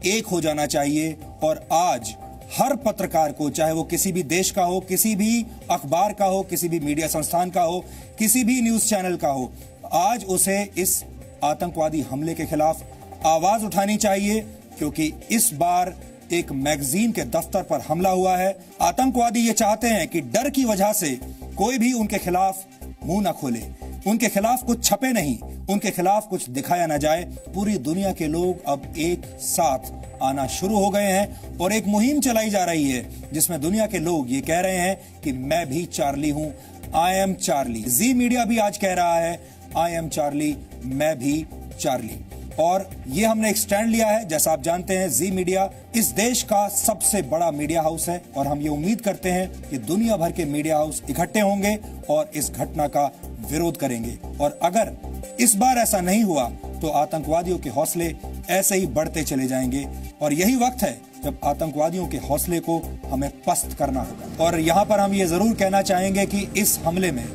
एक हो जाना चाहिए। और आज हर पत्रकार को, चाहे वो किसी भी देश का हो, किसी भी अखबार का हो, किसी भी मीडिया संस्थान का हो, किसी भी न्यूज चैनल का हो, आज उसे इस आतंकवादी हमले के खिलाफ आवाज उठानी चाहिए। क्योंकि इस बार एक मैगजीन के दफ्तर पर हमला हुआ है। आतंकवादी ये चाहते हैं कि डर की वजह से कोई भी उनके खिलाफ मुंह ना खोले, उनके खिलाफ कुछ छपे नहीं, उनके खिलाफ कुछ दिखाया ना जाए। पूरी दुनिया के लोग अब एक साथ आना शुरू हो गए हैं और एक मुहिम चलाई जा रही है जिसमें दुनिया के लोग ये कह रहे हैं कि मैं भी चार्ली हूं, I am Charlie. Zee media भी आज कह रहा है आई एम चार्ली, मैं भी चार्ली। और ये हमने एक स्टैंड लिया है। जैसा आप जानते हैं, जी मीडिया इस देश का सबसे बड़ा मीडिया हाउस है और हम ये उम्मीद करते हैं कि दुनिया भर के मीडिया हाउस इकट्ठे होंगे और इस घटना का विरोध करेंगे। और अगर इस बार ऐसा नहीं हुआ तो आतंकवादियों के हौसले ऐसे ही बढ़ते चले जाएंगे और यही वक्त है जब आतंकवादियों के हौसले को हमें पस्त करना होगा। और यहाँ पर हम ये जरूर कहना चाहेंगे कि इस हमले में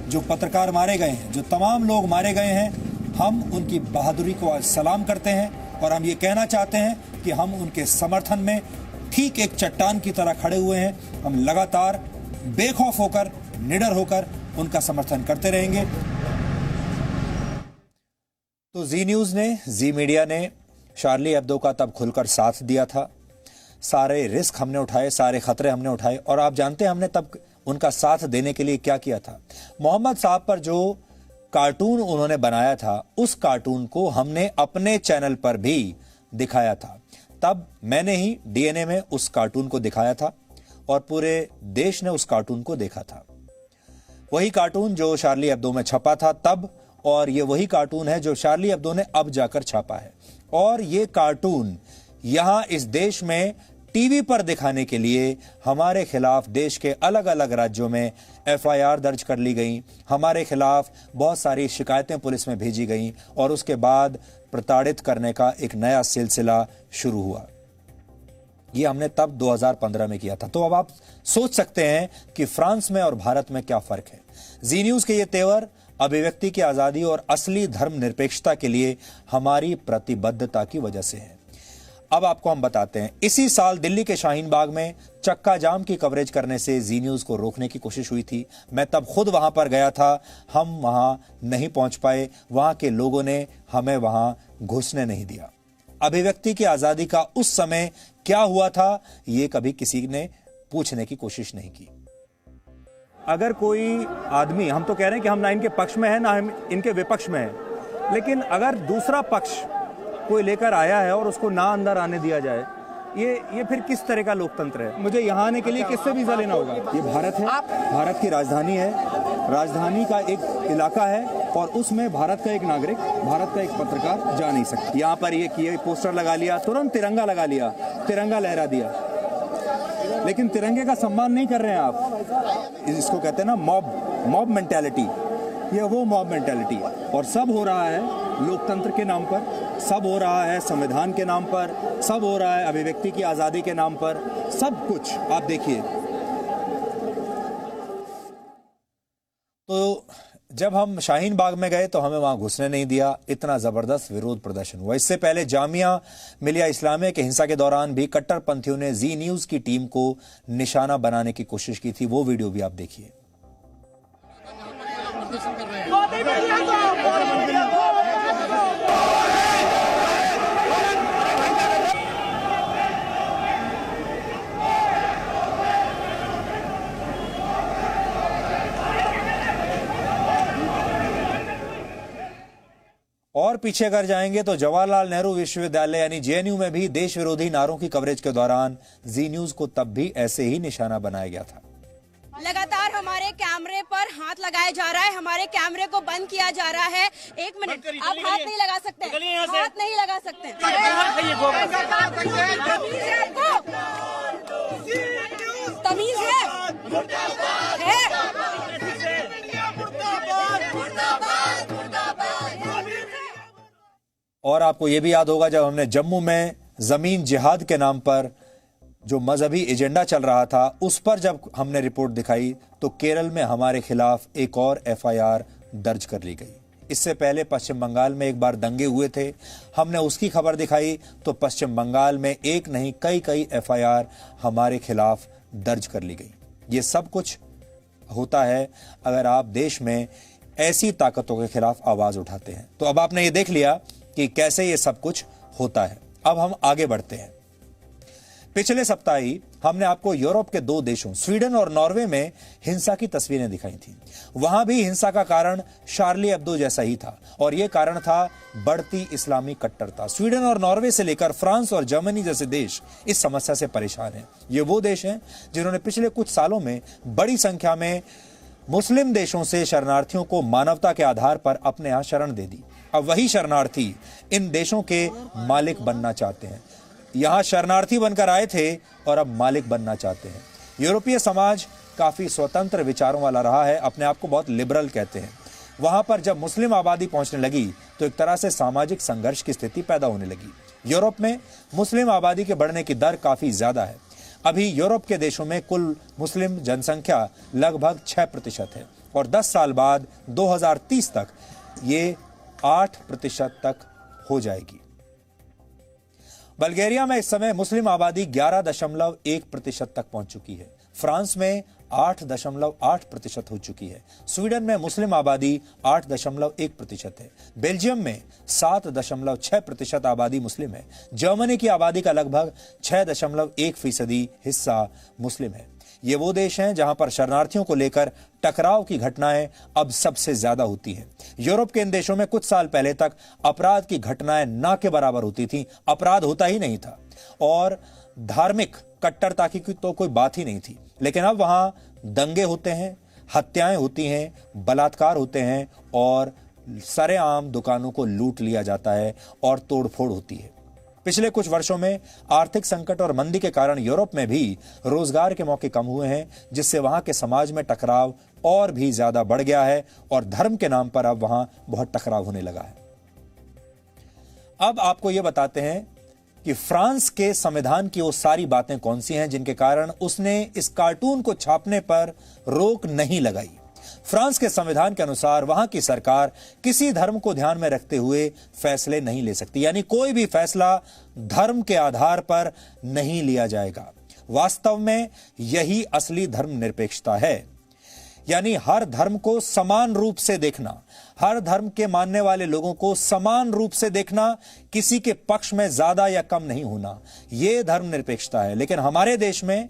जो पत्रकार मारे गए हैं, जो तमाम लोग मारे गए हैं, हम उनकी बहादुरी को आज सलाम करते हैं और हम ये कहना चाहते हैं कि हम उनके समर्थन में ठीक एक चट्टान की तरह खड़े हुए हैं। हम लगातार बेखौफ होकर, निडर होकर उनका समर्थन करते रहेंगे। तो जी न्यूज ने, जी मीडिया ने शार्ली हेब्दो का तब खुलकर साथ दिया था। सारे रिस्क हमने उठाए, सारे खतरे हमने उठाए और आप जानते हैं हमने तब उनका साथ देने के लिए क्या किया था। मोहम्मद साहब पर जो कार्टून उन्होंने बनाया था, उस कार्टून को हमने अपने चैनल पर भी दिखाया था। तब मैंने ही डीएनए में उस कार्टून को दिखाया था और पूरे देश ने उस कार्टून को देखा था। वही कार्टून जो शार्ली हेब्दो में छपा था तब, और ये वही कार्टून है जो शार्ली हेब्दो ने अब जाकर छापा है। और ये कार्टून यहां इस देश में टीवी पर दिखाने के लिए हमारे खिलाफ देश के अलग अलग राज्यों में एफआईआर दर्ज कर ली गई, हमारे खिलाफ बहुत सारी शिकायतें पुलिस में भेजी गई और उसके बाद प्रताड़ित करने का एक नया सिलसिला शुरू हुआ। ये हमने तब 2015 में किया था। तो अब आप सोच सकते हैं कि फ्रांस में और भारत में क्या फर्क है। जी न्यूज के ये तेवर अभिव्यक्ति की आजादी और असली धर्मनिरपेक्षता के लिए हमारी प्रतिबद्धता की वजह से है। अब आपको हम बताते हैं, इसी साल दिल्ली के शाहीन बाग में चक्का जाम की कवरेज करने से जी न्यूज को रोकने की कोशिश हुई थी। मैं तब खुद वहां पर गया था, हम वहां नहीं पहुंच पाए, वहां के लोगों ने हमें वहां घुसने नहीं दिया। अभिव्यक्ति की आजादी का उस समय क्या हुआ था, ये कभी किसी ने पूछने की कोशिश नहीं की। अगर कोई आदमी, हम तो कह रहे हैं कि हम ना इनके पक्ष में है ना हम इनके विपक्ष में है, लेकिन अगर दूसरा पक्ष कोई लेकर आया है और उसको ना अंदर आने दिया जाए ये फिर किस तरह का लोकतंत्र है? मुझे यहाँ आने के लिए किससे वीजा लेना होगा? ये भारत है, भारत की राजधानी है, राजधानी का एक इलाका है और उसमें भारत का एक नागरिक, भारत का एक पत्रकार जा नहीं सकता। यहाँ पर ये पोस्टर लगा लिया, तुरंत तिरंगा लगा लिया, तिरंगा लहरा दिया, लेकिन तिरंगे का सम्मान नहीं कर रहे हैं आप। इसको कहते हैं ना मॉब मेंटालिटी। ये वो मॉब मेंटालिटी है और सब हो रहा है लोकतंत्र के नाम पर, सब हो रहा है संविधान के नाम पर, सब हो रहा है अभिव्यक्ति की आजादी के नाम पर, सब कुछ आप देखिए। तो जब हम शाहीन बाग में गए तो हमें वहां घुसने नहीं दिया, इतना जबरदस्त विरोध प्रदर्शन हुआ। इससे पहले जामिया मिलिया इस्लामिया के हिंसा के दौरान भी कट्टरपंथियों ने जी न्यूज की टीम को निशाना बनाने की कोशिश की थी, वो वीडियो भी आप देखिए। और पीछे अगर जाएंगे तो जवाहरलाल नेहरू विश्वविद्यालय यानी जेएनयू में भी देश विरोधी नारों की कवरेज के दौरान जी न्यूज को तब भी ऐसे ही निशाना बनाया गया था। लगातार हमारे कैमरे पर हाथ लगाया जा रहा है, हमारे कैमरे को बंद किया जा रहा है। एक मिनट, आप हाथ नहीं लगा सकते, हाथ नहीं लगा सकते। तमीज है? और आपको यह भी याद होगा जब हमने जम्मू में जमीन जिहाद के नाम पर जो मजहबी एजेंडा चल रहा था उस पर जब हमने रिपोर्ट दिखाई तो केरल में हमारे खिलाफ एक और एफआईआर दर्ज कर ली गई। इससे पहले पश्चिम बंगाल में एक बार दंगे हुए थे, हमने उसकी खबर दिखाई तो पश्चिम बंगाल में एक नहीं कई एफआईआर हमारे खिलाफ दर्ज कर ली गई। ये सब कुछ होता है अगर आप देश में ऐसी ताकतों के खिलाफ आवाज उठाते हैं। तो अब आपने ये देख लिया कि कैसे ये सब कुछ होता है। अब हम आगे बढ़ते हैं। पिछले सप्ताह ही हमने आपको यूरोप के दो देशों स्वीडन और नॉर्वे में हिंसा की तस्वीरें दिखाई थी। वहां भी हिंसा का कारण शार्ली एब्दो जैसा ही था और यह कारण था बढ़ती इस्लामी कट्टरता। स्वीडन और नॉर्वे से लेकर फ्रांस और जर्मनी जैसे देश इस समस्या से परेशान हैं। ये वो देश हैं जिन्होंने पिछले कुछ सालों में बड़ी संख्या में मुस्लिम देशों से शरणार्थियों को मानवता के आधार पर अपने यहां शरण दे दी। अब वही शरणार्थी इन देशों के मालिक बनना चाहते हैं। यहां शरणार्थी बनकर आए थे और अब मालिक बनना चाहते हैं। यूरोपीय समाज काफी स्वतंत्र विचारों वाला रहा है, अपने आप को बहुत लिबरल कहते हैं। वहां पर जब मुस्लिम आबादी पहुंचने लगी तो एक तरह से सामाजिक संघर्ष की स्थिति पैदा होने लगी। यूरोप में मुस्लिम आबादी के बढ़ने की दर काफी ज्यादा है। अभी यूरोप के देशों में कुल मुस्लिम जनसंख्या लगभग 6% है और 10 साल बाद 2030 तक ये 8% तक हो जाएगी। बल्गेरिया में इस समय मुस्लिम आबादी 11.1% तक पहुंच चुकी है। फ्रांस में 8.8% हो चुकी है। स्वीडन में मुस्लिम आबादी 8.1% है। बेल्जियम में 7.6% आबादी मुस्लिम है। जर्मनी की आबादी का लगभग 6.1% हिस्सा मुस्लिम है। ये वो देश हैं जहां पर शरणार्थियों को लेकर टकराव की घटनाएं अब सबसे ज्यादा होती हैं। यूरोप के इन देशों में कुछ साल पहले तक अपराध की घटनाएं ना के बराबर होती थी, अपराध होता ही नहीं था और धार्मिक कट्टरता की तो कोई बात ही नहीं थी। लेकिन अब वहां दंगे होते हैं, हत्याएं होती हैं, बलात्कार होते हैं और सरेआम दुकानों को लूट लिया जाता है और तोड़फोड़ होती है। पिछले कुछ वर्षों में आर्थिक संकट और मंदी के कारण यूरोप में भी रोजगार के मौके कम हुए हैं, जिससे वहां के समाज में टकराव और भी ज्यादा बढ़ गया है और धर्म के नाम पर अब वहां बहुत टकराव होने लगा है। अब आपको यह बताते हैं कि फ्रांस के संविधान की वो सारी बातें कौन सी हैं जिनके कारण उसने इस कार्टून को छापने पर रोक नहीं लगाई। फ्रांस के संविधान के अनुसार वहां की सरकार किसी धर्म को ध्यान में रखते हुए फैसले नहीं ले सकती, यानी कोई भी फैसला धर्म के आधार पर नहीं लिया जाएगा। वास्तव में यही असली धर्मनिरपेक्षता है, यानी हर धर्म को समान रूप से देखना, हर धर्म के मानने वाले लोगों को समान रूप से देखना, किसी के पक्ष में ज्यादा या कम नहीं होना, यह धर्मनिरपेक्षता है। लेकिन हमारे देश में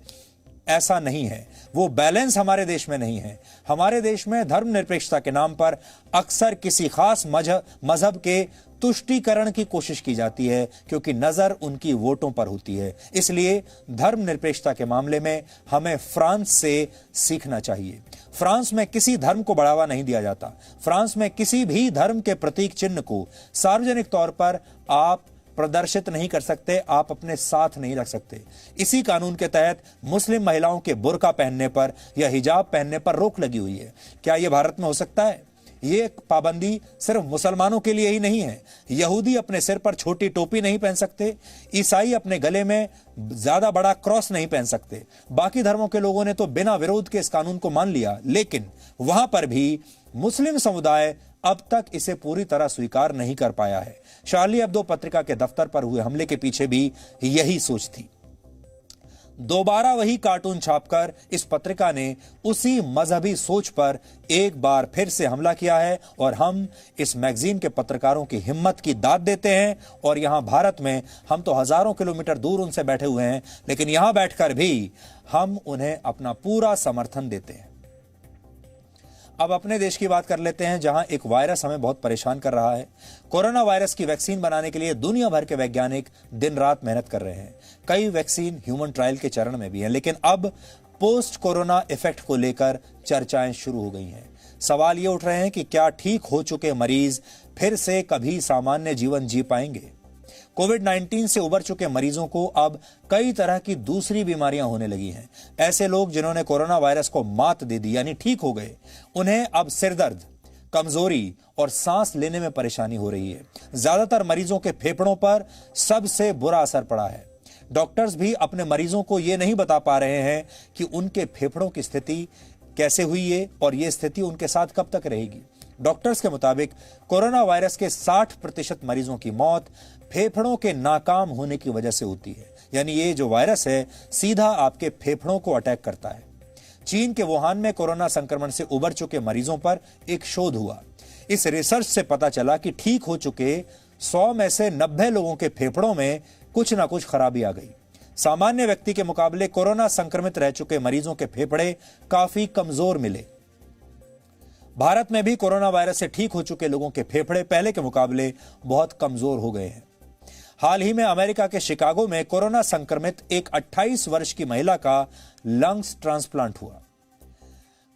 ऐसा नहीं है, वो बैलेंस हमारे देश में नहीं है। हमारे देश में धर्मनिरपेक्षता के नाम पर अक्सर किसी खास मजहब के तुष्टीकरण की कोशिश की जाती है क्योंकि नजर उनकी वोटों पर होती है। इसलिए धर्मनिरपेक्षता के मामले में हमें फ्रांस से सीखना चाहिए। फ्रांस में किसी धर्म को बढ़ावा नहीं दिया जाता। फ्रांस में किसी भी धर्म के प्रतीक चिन्ह को सार्वजनिक तौर पर आप प्रदर्शित नहीं कर सकते, आप अपने साथ नहीं रख सकते। इसी कानून के तहत मुस्लिम महिलाओं के बुर्का पहनने पर या हिजाब पहनने पर रोक लगी हुई है। क्या यह भारत में हो सकता है? ये पाबंदी सिर्फ मुसलमानों के लिए ही नहीं है। यहूदी अपने सिर पर छोटी टोपी नहीं पहन सकते, ईसाई अपने गले में ज्यादा बड़ा क्रॉस नहीं पहन सकते। बाकी धर्मों के लोगों ने तो बिना विरोध के इस कानून को मान लिया, लेकिन वहां पर भी मुस्लिम समुदाय अब तक इसे पूरी तरह स्वीकार नहीं कर पाया है। शार्ली एब्दो पत्रिका के दफ्तर पर हुए हमले के पीछे भी यही सोच थी। दोबारा वही कार्टून छापकर इस पत्रिका ने उसी मजहबी सोच पर एक बार फिर से हमला किया है और हम इस मैगजीन के पत्रकारों की हिम्मत की दाद देते हैं। और यहां भारत में हम तो हजारों किलोमीटर दूर उनसे बैठे हुए हैं, लेकिन यहां बैठकर भी हम उन्हें अपना पूरा समर्थन देते हैं। अब अपने देश की बात कर लेते हैं, जहां एक वायरस हमें बहुत परेशान कर रहा है। कोरोना वायरस की वैक्सीन बनाने के लिए दुनिया भर के वैज्ञानिक दिन रात मेहनत कर रहे हैं। कई वैक्सीन ह्यूमन ट्रायल के चरण में भी हैं, लेकिन अब पोस्ट कोरोना इफेक्ट को लेकर चर्चाएं शुरू हो गई हैं। सवाल ये उठ रहे हैं कि क्या ठीक हो चुके मरीज फिर से कभी सामान्य जीवन जी पाएंगे? कोविड-19 से उबर चुके मरीजों को अब कई तरह की दूसरी बीमारियां होने लगी हैं। ऐसे लोग जिन्होंने कोरोना वायरस को मात दे दी, यानी ठीक हो गए, उन्हें अब सिरदर्द, कमजोरी और सांस लेने में परेशानी हो रही है। ज्यादातर मरीजों के फेफड़ों पर सबसे बुरा असर पड़ा है। डॉक्टर्स भी अपने मरीजों को यह नहीं बता पा रहे हैं कि उनके फेफड़ों की स्थिति कैसे हुई है और यह स्थिति उनके साथ कब तक रहेगी। डॉक्टर्स के मुताबिक कोरोना वायरस के 60% मरीजों की मौत फेफड़ों के नाकाम होने की वजह से होती है। यानी ये जो वायरस है सीधा आपके फेफड़ों को अटैक करता है। चीन के वुहान में कोरोना संक्रमण से उबर चुके मरीजों पर एक शोध हुआ। इस रिसर्च से पता चला कि ठीक हो चुके 100 में से 90 लोगों के फेफड़ों में कुछ ना कुछ खराबी आ गई। सामान्य व्यक्ति के मुकाबले कोरोना संक्रमित रह चुके मरीजों के फेफड़े काफी कमजोर मिले। भारत में भी कोरोना वायरस से ठीक हो चुके लोगों के फेफड़े पहले के मुकाबले बहुत कमजोर हो गए हैं। हाल ही में अमेरिका के शिकागो में कोरोना संक्रमित एक 28 वर्ष की महिला का लंग्स ट्रांसप्लांट हुआ।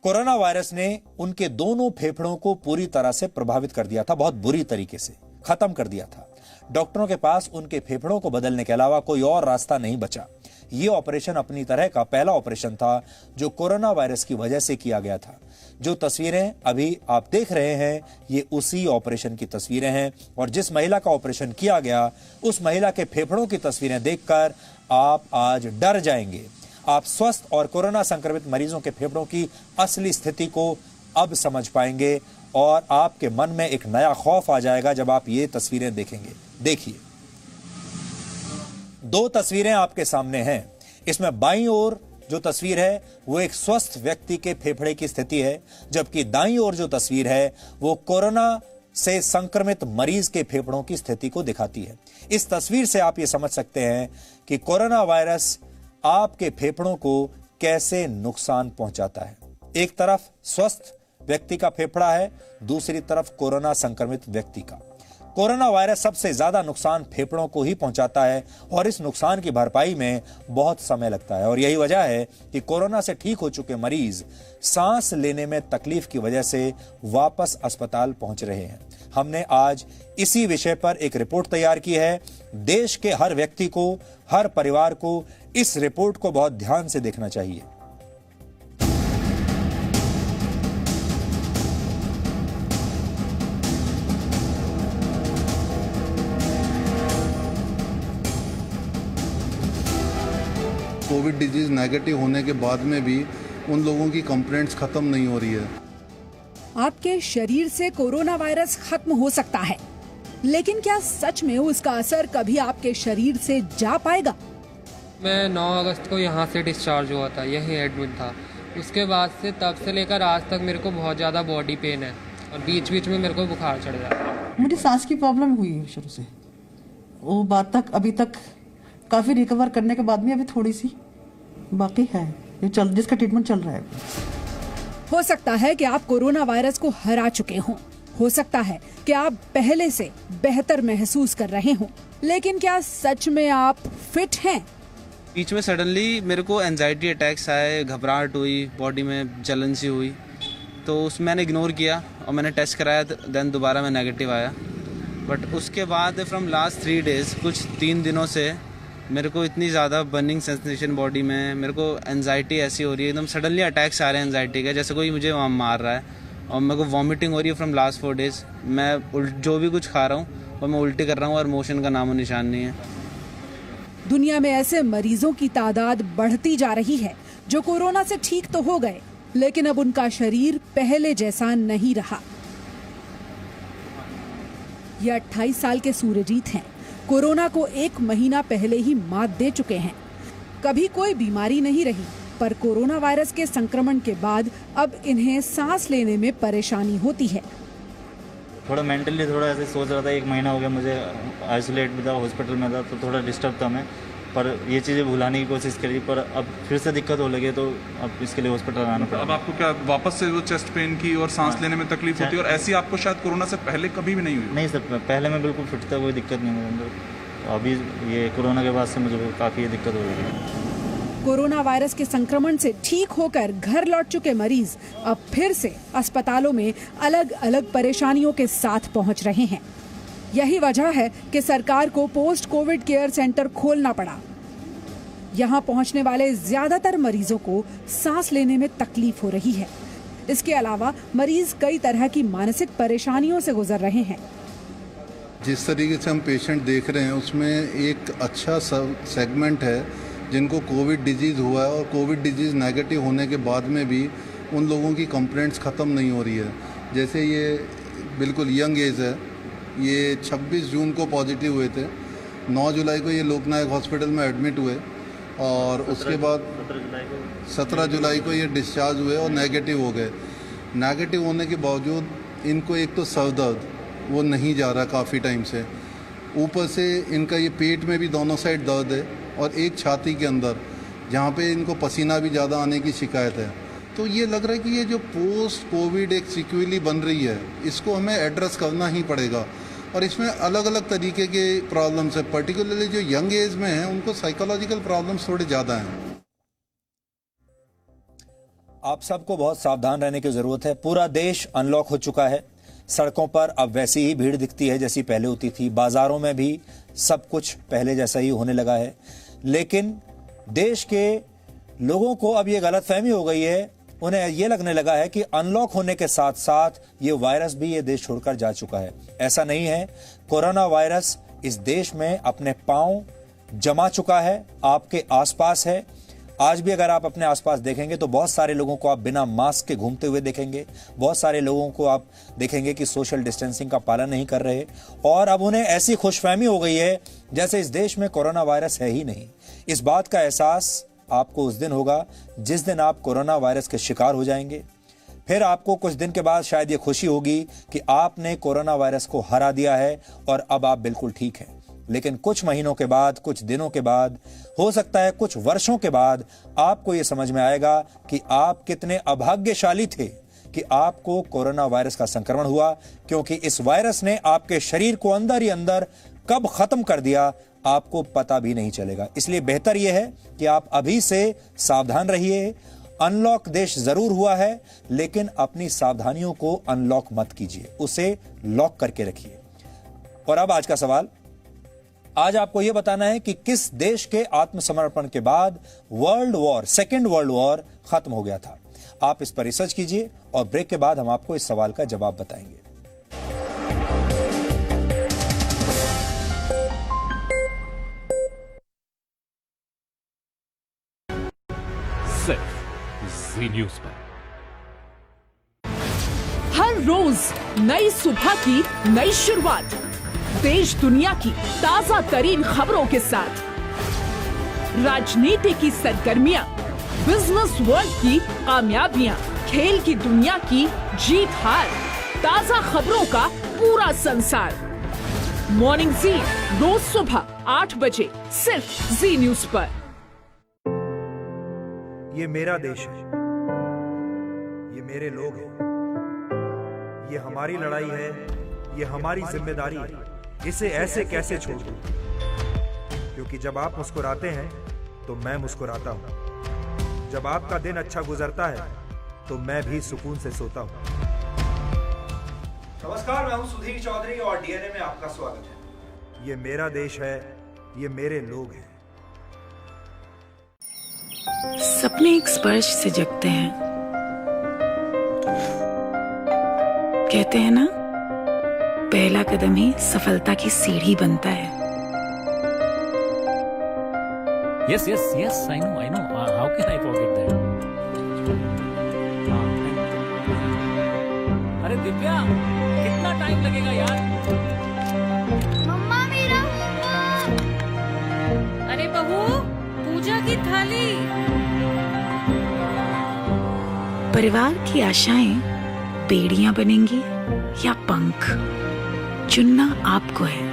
कोरोना वायरस ने उनके दोनों फेफड़ों को पूरी तरह से प्रभावित कर दिया था, बहुत बुरी तरीके से खत्म कर दिया था। डॉक्टरों के पास उनके फेफड़ों को बदलने के अलावा कोई और रास्ता नहीं बचा। यह ऑपरेशन अपनी तरह का पहला ऑपरेशन था जो कोरोना वायरस की वजह से किया गया था। जो तस्वीरें अभी आप देख रहे हैं ये उसी ऑपरेशन की तस्वीरें हैं और जिस महिला का ऑपरेशन किया गया उस महिला के फेफड़ों की तस्वीरें देखकर आप आज डर जाएंगे। आप स्वस्थ और कोरोना संक्रमित मरीजों के फेफड़ों की असली स्थिति को अब समझ पाएंगे और आपके मन में एक नया खौफ आ जाएगा जब आप ये तस्वीरें देखेंगे। देखिए, 2 तस्वीरें आपके सामने हैं। इसमें बाईं ओर जो तस्वीर है वो एक स्वस्थ व्यक्ति के फेफड़े की स्थिति है, जबकि दाईं ओर जो तस्वीर है वो कोरोना से संक्रमित मरीज के फेफड़ों की स्थिति को दिखाती है। इस तस्वीर से आप ये समझ सकते हैं कि कोरोना वायरस आपके फेफड़ों को कैसे नुकसान पहुंचाता है। एक तरफ स्वस्थ व्यक्ति का फेफड़ा है, दूसरी तरफ कोरोना संक्रमित व्यक्ति का। कोरोना वायरस सबसे ज्यादा नुकसान फेफड़ों को ही पहुंचाता है और इस नुकसान की भरपाई में बहुत समय लगता है और यही वजह है कि कोरोना से ठीक हो चुके मरीज सांस लेने में तकलीफ की वजह से वापस अस्पताल पहुंच रहे हैं। हमने आज इसी विषय पर एक रिपोर्ट तैयार की है। देश के हर व्यक्ति को, हर परिवार को इस रिपोर्ट को बहुत ध्यान से देखना चाहिए। कोविड डिजीज नेगेटिव होने के बाद में भी उन लोगों की कंप्लेंट्स खत्म नहीं हो रही है। आपके शरीर से कोरोना वायरस खत्म हो सकता है, लेकिन क्या सच में उसका असर कभी आपके शरीर से जा पाएगा? मैं 9 अगस्त को यहाँ से डिस्चार्ज हुआ था, यही एडमिट था। उसके बाद से तब से लेकर आज तक मेरे को बहुत ज़्यादा बॉडी पेन है और बीच बीच में मेरे को बुखार चढ़ जाता है। मुझे सांस की प्रॉब्लम हुई है शुरू से, वो बात तक अभी तक काफ़ी रिकवर करने के बाद में अभी थोड़ी सी बाकी है, जिसका ट्रीटमेंट चल रहा है। हो सकता है कि आप कोरोना वायरस को हरा चुके हों, हो सकता है कि आप पहले से बेहतर महसूस कर रहे हों, लेकिन क्या सच में आप फिट हैं? बीच में सडनली मेरे को एंजाइटी अटैक्स आए, घबराहट हुई, बॉडी में जलन सी हुई, तो उस मैंने इग्नोर किया और मैंने टेस्ट कराया, देन दोबारा मैं नेगेटिव आया। बट उसके बाद फ्रॉम लास्ट 3 डेज़, कुछ 3 दिनों से मेरे को इतनी ज़्यादा बर्निंग सेंसेशन बॉडी में, मेरे को एंजाइटी ऐसी हो रही है, एकदम सडनली अटैक्स आ रहे हैं एंजाइटी के, जैसे कोई मुझे मार रहा है, और मेरे को वॉमिटिंग हो रही है फ्रॉम लास्ट 4 डेज़। मैं जो भी कुछ खा रहा हूँ और मैं उल्टी कर रहा हूँ और मोशन का नामो निशान नहीं है। दुनिया में ऐसे मरीजों की तादाद बढ़ती जा रही है जो कोरोना से ठीक तो हो गए, लेकिन अब उनका शरीर पहले जैसा नहीं रहा। ये 28 साल के सूर्यजीत हैं। कोरोना को 1 महीना पहले ही मात दे चुके हैं। कभी कोई बीमारी नहीं रही, पर कोरोना वायरस के संक्रमण के बाद अब इन्हें सांस लेने में परेशानी होती है। थोड़ा मेंटली थोड़ा ऐसे सोच रहा था, 1 महीना हो गया मुझे आइसोलेट में था, हॉस्पिटल में था, तो थोड़ा डिस्टर्ब था मैं, पर ये चीज़ें भुलाने की कोशिश करी, पर अब फिर से दिक्कत हो लगी, तो अब इसके लिए हॉस्पिटल आना पड़ा। अब आपको क्या वापस से वो चेस्ट पेन की और सांस लेने में तकलीफ होती है, और ऐसी आपको शायद कोरोना से पहले कभी भी नहीं हुई? नहीं सर, पहले मैं बिल्कुल फिट था, कोई दिक्कत नहीं मुझे अंदर, तो अभी ये कोरोना के बाद से मुझे काफ़ी दिक्कत हो रही है। कोरोना वायरस के संक्रमण से ठीक होकर घर लौट चुके मरीज अब फिर से अस्पतालों में अलग अलग परेशानियों के साथ पहुंच रहे हैं। यही वजह है कि सरकार को पोस्ट कोविड केयर सेंटर खोलना पड़ा। यहां पहुंचने वाले ज्यादातर मरीजों को सांस लेने में तकलीफ हो रही है। इसके अलावा मरीज कई तरह की मानसिक परेशानियों से गुजर रहे हैं। जिस तरीके से हम पेशेंट देख रहे हैं उसमें एक अच्छा सेगमेंट है जिनको कोविड डिजीज़ हुआ है, और कोविड डिजीज़ नेगेटिव होने के बाद में भी उन लोगों की कंप्लेंट्स ख़त्म नहीं हो रही है। जैसे ये बिल्कुल यंग एज है, ये 26 जून को पॉजिटिव हुए थे, 9 जुलाई को ये लोकनायक हॉस्पिटल में एडमिट हुए, और उसके बाद 17 जुलाई को ये डिस्चार्ज हुए और नेगेटिव हो गए। नेगेटिव होने के बावजूद इनको एक तो सर दर्द वो नहीं जा रहा काफ़ी टाइम से, ऊपर से इनका ये पेट में भी दोनों साइड दर्द है, और एक छाती के अंदर जहाँ पे इनको पसीना भी ज़्यादा आने की शिकायत है। तो ये लग रहा है कि ये जो पोस्ट कोविड एक सिक्वेली बन रही है, इसको हमें एड्रेस करना ही पड़ेगा, और इसमें अलग अलग तरीके के प्रॉब्लम्स है। पर्टिकुलरली जो यंग एज में हैं उनको साइकोलॉजिकल प्रॉब्लम्स थोड़े ज़्यादा हैं। आप सबको बहुत सावधान रहने की जरूरत है। पूरा देश अनलॉक हो चुका है। सड़कों पर अब वैसी ही भीड़ दिखती है जैसी पहले होती थी। बाजारों में भी सब कुछ पहले जैसा ही होने लगा है, लेकिन देश के लोगों को अब ये गलतफहमी हो गई है, उन्हें ये लगने लगा है कि अनलॉक होने के साथ साथ ये वायरस भी ये देश छोड़कर जा चुका है। ऐसा नहीं है। कोरोना वायरस इस देश में अपने पांव जमा चुका है, आपके आसपास है। आज भी अगर आप अपने आसपास देखेंगे तो बहुत सारे लोगों को आप बिना मास्क के घूमते हुए देखेंगे। बहुत सारे लोगों को आप देखेंगे कि सोशल डिस्टेंसिंग का पालन नहीं कर रहे, और अब उन्हें ऐसी खुशफहमी हो गई है जैसे इस देश में कोरोना वायरस है ही नहीं। इस बात का एहसास आपको उस दिन होगा जिस दिन आप कोरोना वायरस के शिकार हो जाएंगे। फिर आपको कुछ दिन के बाद शायद ये खुशी होगी कि आपने कोरोना वायरस को हरा दिया है और अब आप बिल्कुल ठीक हैं। लेकिन कुछ महीनों के बाद, कुछ दिनों के बाद, हो सकता है कुछ वर्षों के बाद आपको यह समझ में आएगा कि आप कितने अभाग्यशाली थे कि आपको कोरोना वायरस का संक्रमण हुआ, क्योंकि इस वायरस ने आपके शरीर को अंदर ही अंदर कब खत्म कर दिया आपको पता भी नहीं चलेगा। इसलिए बेहतर यह है कि आप अभी से सावधान रहिए। अनलॉक देश जरूर हुआ है, लेकिन अपनी सावधानियों को अनलॉक मत कीजिए, उसे लॉक करके रखिए। और अब आज का सवाल, आज आपको यह बताना है कि किस देश के आत्मसमर्पण के बाद सेकेंड वर्ल्ड वॉर खत्म हो गया था। आप इस पर रिसर्च कीजिए और ब्रेक के बाद हम आपको इस सवाल का जवाब बताएंगे। सिर्फ जी न्यूज़ पर हर रोज नई सुबह की नई शुरुआत, देश दुनिया की ताजा तरीन खबरों के साथ, राजनीति की सरगर्मियां, बिजनेस वर्ल्ड की कामयाबियां, खेल की दुनिया की जीत हार, ताजा खबरों का पूरा संसार। मॉर्निंग जी रोज सुबह 8 बजे सिर्फ जी न्यूज़ पर। ये मेरा देश है, ये मेरे लोग हैं, ये हमारी लड़ाई है, ये हमारी जिम्मेदारी है, इसे ऐसे कैसे छोड़ दूं? क्योंकि जब आप मुस्कुराते हैं तो मैं मुस्कुराता हूं। जब आपका दिन अच्छा गुजरता है तो मैं भी सुकून से सोता हूं। नमस्कार, मैं हूं सुधीर चौधरी और डीएनए में आपका स्वागत है। ये मेरा देश है, ये मेरे लोग हैं। सपने एक स्पर्श से जगते हैं। कहते हैं ना, पहला कदम ही सफलता की सीढ़ी बनता है। Yes, I know. How can I forget that? अरे दिव्या, कितना टाइम लगेगा यार? मम्मा मेरा होमवर्क। अरे बहू, पूजा की थाली। परिवार की आशाएं बेड़ियां बनेंगी या पंख, चुनना आपको है।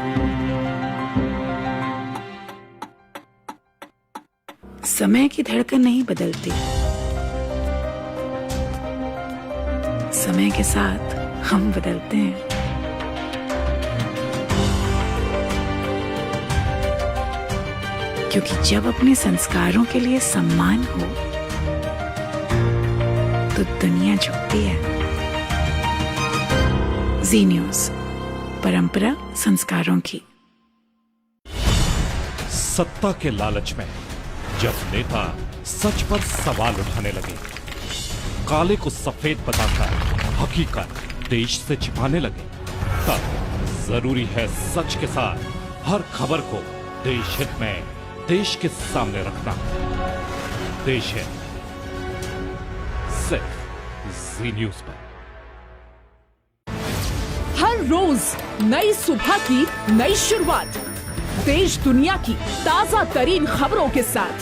समय की धड़कन नहीं बदलती, समय के साथ हम बदलते हैं। क्योंकि जब अपने संस्कारों के लिए सम्मान हो तो दुनिया झुकती है। जी न्यूज़, परंपरा संस्कारों की। सत्ता के लालच में जब नेता सच पर सवाल उठाने लगे, काले को सफेद बताकर हकीकत देश से छिपाने लगे, तब जरूरी है सच के साथ हर खबर को देश हित में देश के सामने रखना। देश है सिर्फ जी न्यूज़ पर। हर रोज नई सुबह की नई शुरुआत, देश दुनिया की ताजा तरीन खबरों के साथ,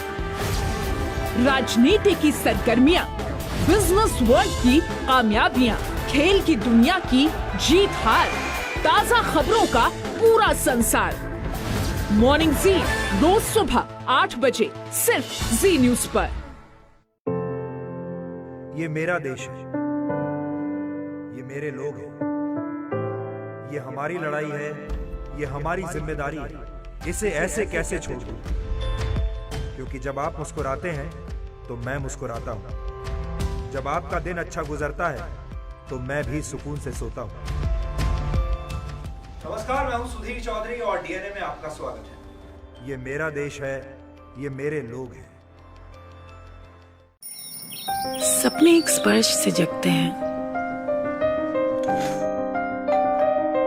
राजनीति की सरगर्मियां, बिजनेस वर्ल्ड की कामयाबियां, खेल की दुनिया की जीत हार, ताजा खबरों का पूरा संसार। मॉर्निंग जी, रोज सुबह 8 बजे सिर्फ जी न्यूज़ पर। ये मेरा देश है, ये मेरे लोग हैं, ये हमारी लड़ाई है, ये हमारी जिम्मेदारी है, इसे ऐसे कैसे छोड़ दूं? क्योंकि जब आप मुस्कुराते हैं तो मैं मुस्कुराता हूं। जब आपका दिन अच्छा गुजरता है तो मैं भी सुकून से सोता हूं। नमस्कार, मैं हूं सुधीर चौधरी और डीएनए में आपका स्वागत है। ये मेरा देश है, ये मेरे लोग हैं। सपने एक स्पर्श से जगते हैं।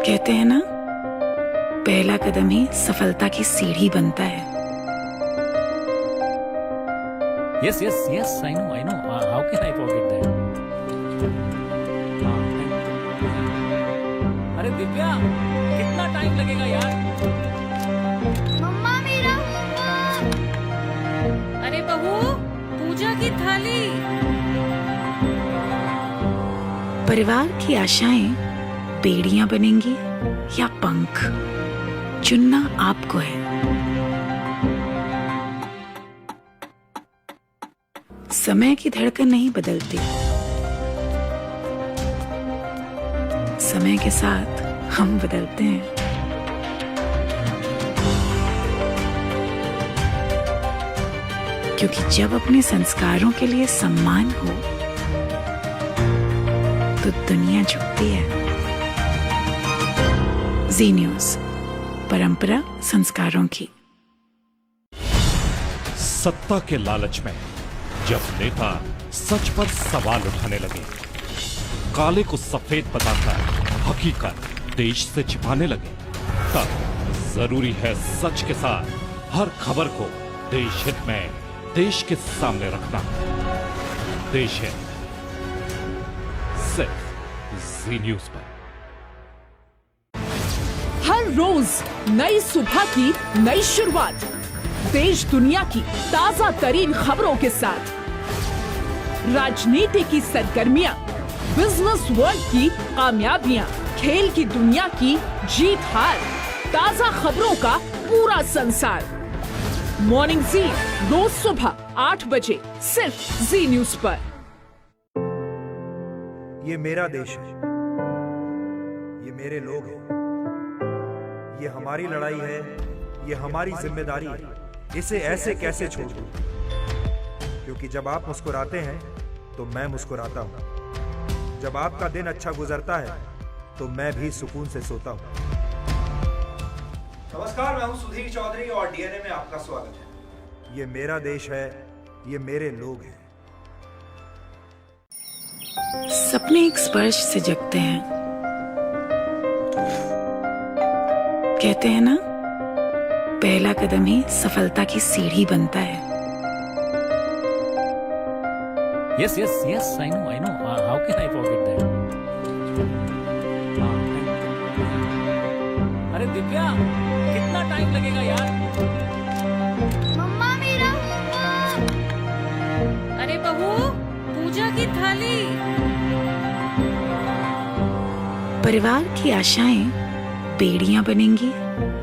कहते हैं ना, पहला कदम ही सफलता की सीढ़ी बनता है। Yes, I know. How can I forget that? अरे दिव्या, कितना टाइम लगेगा यार? मम्मा मेरा होमवर्क। अरे बहू, पूजा की थाली। परिवार की आशाएं बेड़ियां बनेंगी या पंख, चुनना आपको है। समय की धड़कन नहीं बदलती, समय के साथ हम बदलते हैं। क्योंकि जब अपने संस्कारों के लिए सम्मान हो तो दुनिया झुकती है। जी न्यूज़, परंपरा संस्कारों की। सत्ता के लालच में जब नेता सच पर सवाल उठाने लगे, काले को सफेद बताकर हकीकत देश से छिपाने लगे, तब जरूरी है सच के साथ हर खबर को देश हित में देश के सामने रखना। देश है सिर्फ जी न्यूज़ पर। हर रोज नई सुबह की नई शुरुआत, देश दुनिया की ताजा तरीन खबरों के साथ, राजनीति की सरगर्मियां, बिजनेस वर्ल्ड की कामयाबियां, खेल की दुनिया की जीत हार, ताजा खबरों का पूरा संसार। मॉर्निंग जी, रोज सुबह 8 बजे सिर्फ जी न्यूज़ पर। ये मेरा देश है, मेरे लोग हैं, ये हमारी लड़ाई है, ये हमारी जिम्मेदारी है, इसे ऐसे कैसे छोड़ दूं? क्योंकि जब आप मुस्कुराते हैं तो मैं मुस्कुराता हूं, जब आपका दिन अच्छा गुजरता है तो मैं भी सुकून से सोता हूं। नमस्कार, मैं हूं सुधीर चौधरी और डीएनए में आपका स्वागत है। ये मेरा देश है, ये मेरे लोग हैं। सपने एक स्पर्श से जगते हैं। कहते हैं ना, पहला कदम ही सफलता की सीढ़ी बनता है। Yes, I know. How can I forget that? अरे दिव्या, कितना टाइम लगेगा यार? मम्मा मेरा होमवर्क। अरे बहू, पूजा की थाली। परिवार की आशाएं बेड़ियां बनेंगी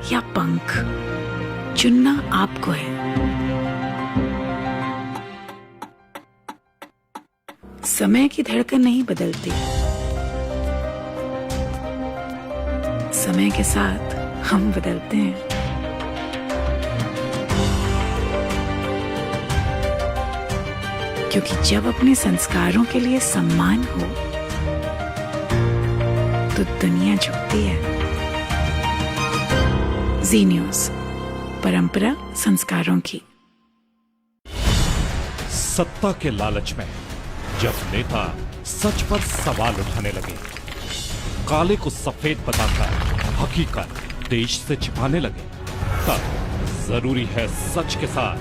या पंख, चुनना आपको है। समय की धड़कन नहीं बदलती, समय के साथ हम बदलते हैं। क्योंकि जब अपने संस्कारों के लिए सम्मान हो तो दुनिया झुकती है। जी न्यूज़, परंपरा संस्कारों की। सत्ता के लालच में जब नेता सच पर सवाल उठाने लगे, काले को सफेद बताकर हकीकत देश से छिपाने लगे, तब जरूरी है सच के साथ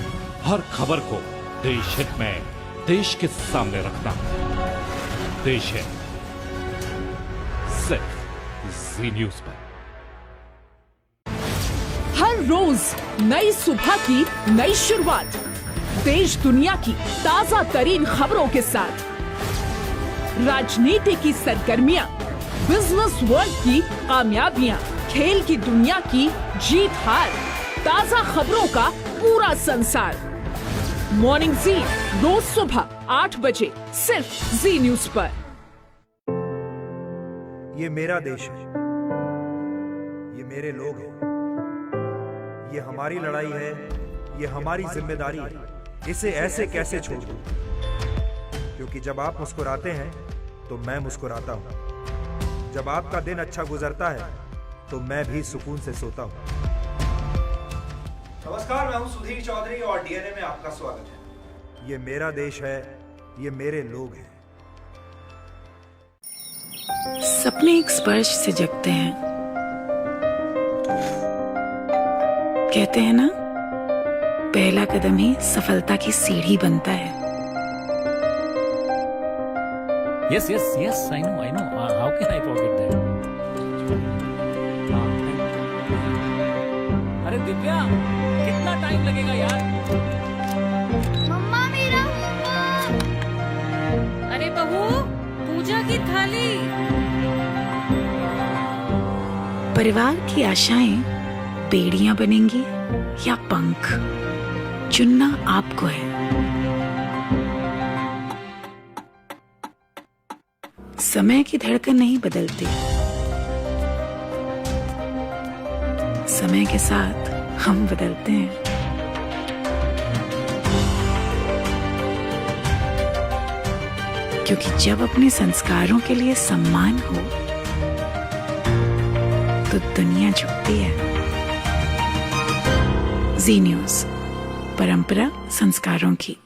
हर खबर को देश हित में देश के सामने रखना। देश है सिर्फ जी न्यूज़ पर। हर रोज नई सुबह की नई शुरुआत, देश दुनिया की ताजा तरीन खबरों के साथ, राजनीति की सरगर्मियां, बिजनेस वर्ल्ड की कामयाबियां, खेल की दुनिया की जीत हार, ताजा खबरों का पूरा संसार। मॉर्निंग जी, रोज सुबह 8 बजे सिर्फ जी न्यूज़ पर। ये मेरा देश है, ये मेरे लोग हैं, ये हमारी लड़ाई है, ये हमारी जिम्मेदारी है, इसे ऐसे कैसे छोड़ दूं? क्योंकि जब आप मुस्कुराते हैं तो मैं मुस्कुराता हूं, जब आपका दिन अच्छा गुजरता है तो मैं भी सुकून से सोता हूं। नमस्कार, मैं हूं सुधीर चौधरी और डीएनए में आपका स्वागत है। ये मेरा देश है, ये मेरे लोग हैं। सपने एक स्पर्श से जगते हैं। कहते हैं ना, पहला कदम ही सफलता की सीढ़ी बनता है। Yes, I know. How can I forget that? अरे दिव्या, कितना टाइम लगेगा यार? मम्मा मेरा होमवर्क। अरे बहू, पूजा की थाली। परिवार की आशाएं बेड़ियां बनेंगी या पंख, चुनना आपको है। समय की धड़कन नहीं बदलती, समय के साथ हम बदलते हैं। क्योंकि जब अपने संस्कारों के लिए सम्मान हो तो दुनिया झुकती है। जी न्यूज़, परंपरा संस्कारों की।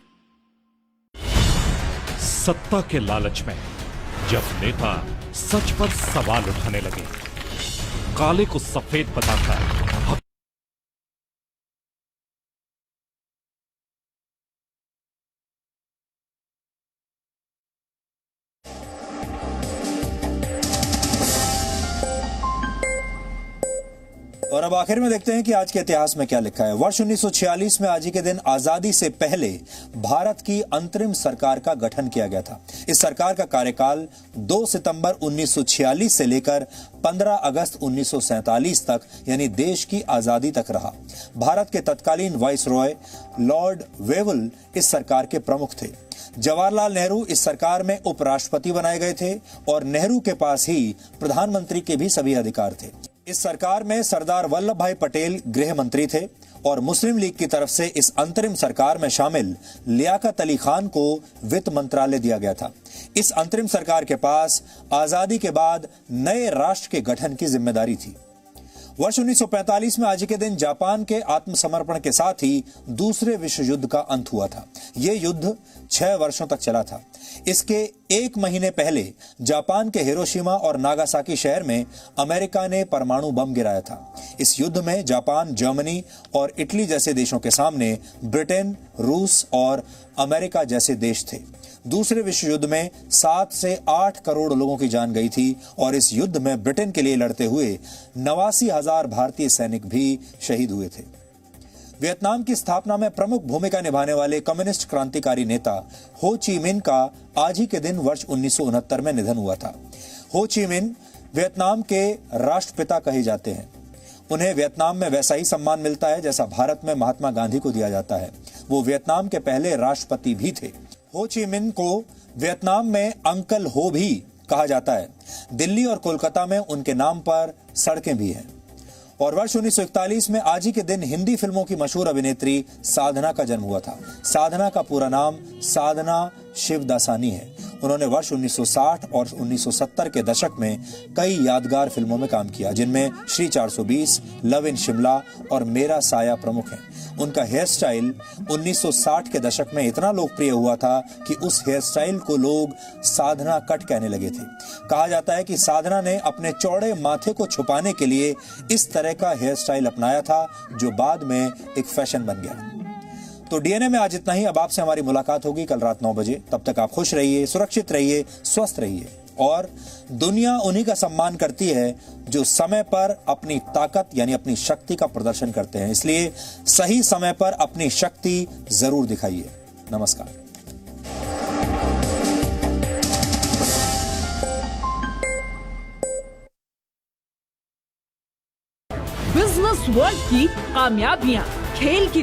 सत्ता के लालच में जब नेता सच पर सवाल उठाने लगे, काले को सफेद बताकर और अब आखिर में देखते हैं कि आज के इतिहास में क्या लिखा है। वर्ष 1946 में आज ही के दिन आजादी से पहले भारत की अंतरिम सरकार का गठन किया गया था। इस सरकार का कार्यकाल 2 सितंबर 1946 से लेकर 15 अगस्त 1947 तक यानी देश की आजादी तक रहा। भारत के तत्कालीन वाइसरॉय लॉर्ड वेवल इस सरकार के प्रमुख थे। जवाहरलाल नेहरू इस सरकार में उपराष्ट्रपति बनाए गए थे और नेहरू के पास ही प्रधानमंत्री के भी सभी अधिकार थे। इस सरकार में सरदार वल्लभ भाई पटेल गृह मंत्री थे और मुस्लिम लीग की तरफ से इस अंतरिम सरकार में शामिल लियाकत अली खान को वित्त मंत्रालय दिया गया था। इस अंतरिम सरकार के पास आजादी के बाद नए राष्ट्र के गठन की जिम्मेदारी थी। वर्ष 1945 में आज के दिन जापान के आत्मसमर्पण के साथ ही दूसरे विश्व युद्ध का अंत हुआ था। यह युद्ध 6 वर्षों तक चला था। इसके 1 महीने पहले जापान के हिरोशिमा और नागासाकी शहर में अमेरिका ने परमाणु बम गिराया था। इस युद्ध में जापान, जर्मनी और इटली जैसे देशों के सामने ब्रिटेन, रूस और अमेरिका जैसे देश थे। दूसरे विश्व युद्ध में 7 से 8 करोड़ लोगों की जान गई थी और इस युद्ध में ब्रिटेन के लिए लड़ते हुए 89,000 भारतीय सैनिक भी शहीद हुए थे। वियतनाम की स्थापना में प्रमुख भूमिका निभाने वाले कम्युनिस्ट क्रांतिकारी नेता हो ची मिन का आज ही के दिन वर्ष 1969 में निधन हुआ था। हो ची मिन वियतनाम के राष्ट्रपिता कहे जाते हैं। उन्हें वियतनाम में वैसा ही सम्मान मिलता है जैसा भारत में महात्मा गांधी को दिया जाता है। वो वियतनाम के पहले राष्ट्रपति भी थे। हो ची मिन को वियतनाम में अंकल हो भी कहा जाता है। दिल्ली और कोलकाता में उनके नाम पर सड़कें भी हैं। और वर्ष 1941 में आज ही के दिन हिंदी फिल्मों की मशहूर अभिनेत्री साधना का जन्म हुआ था। साधना का पूरा नाम साधना शिवदासानी है। उन्होंने वर्ष 1960 और 1970 के दशक में कई यादगार फिल्मों में काम किया, जिनमें श्री 420, लव इन शिमला और मेरा साया प्रमुख हैं। उनका हेयर स्टाइल 1960 के दशक में इतना लोकप्रिय हुआ था कि उस हेयर स्टाइल को लोग साधना कट कहने लगे थे। कहा जाता है कि साधना ने अपने चौड़े माथे को छुपाने के लिए इस तरह का हेयर स्टाइल अपनाया था, जो बाद में एक फैशन बन गया। तो डीएनए में आज इतना ही। अब आपसे हमारी मुलाकात होगी कल रात 9 बजे। तब तक आप खुश रहिए, सुरक्षित रहिए, स्वस्थ रहिए। और दुनिया उन्हीं का सम्मान करती है जो समय पर अपनी ताकत यानी अपनी शक्ति का प्रदर्शन करते हैं। इसलिए सही समय पर अपनी शक्ति जरूर दिखाइए। नमस्कार। बिजनेस वर्ल्ड की कामयाबियां, खेल की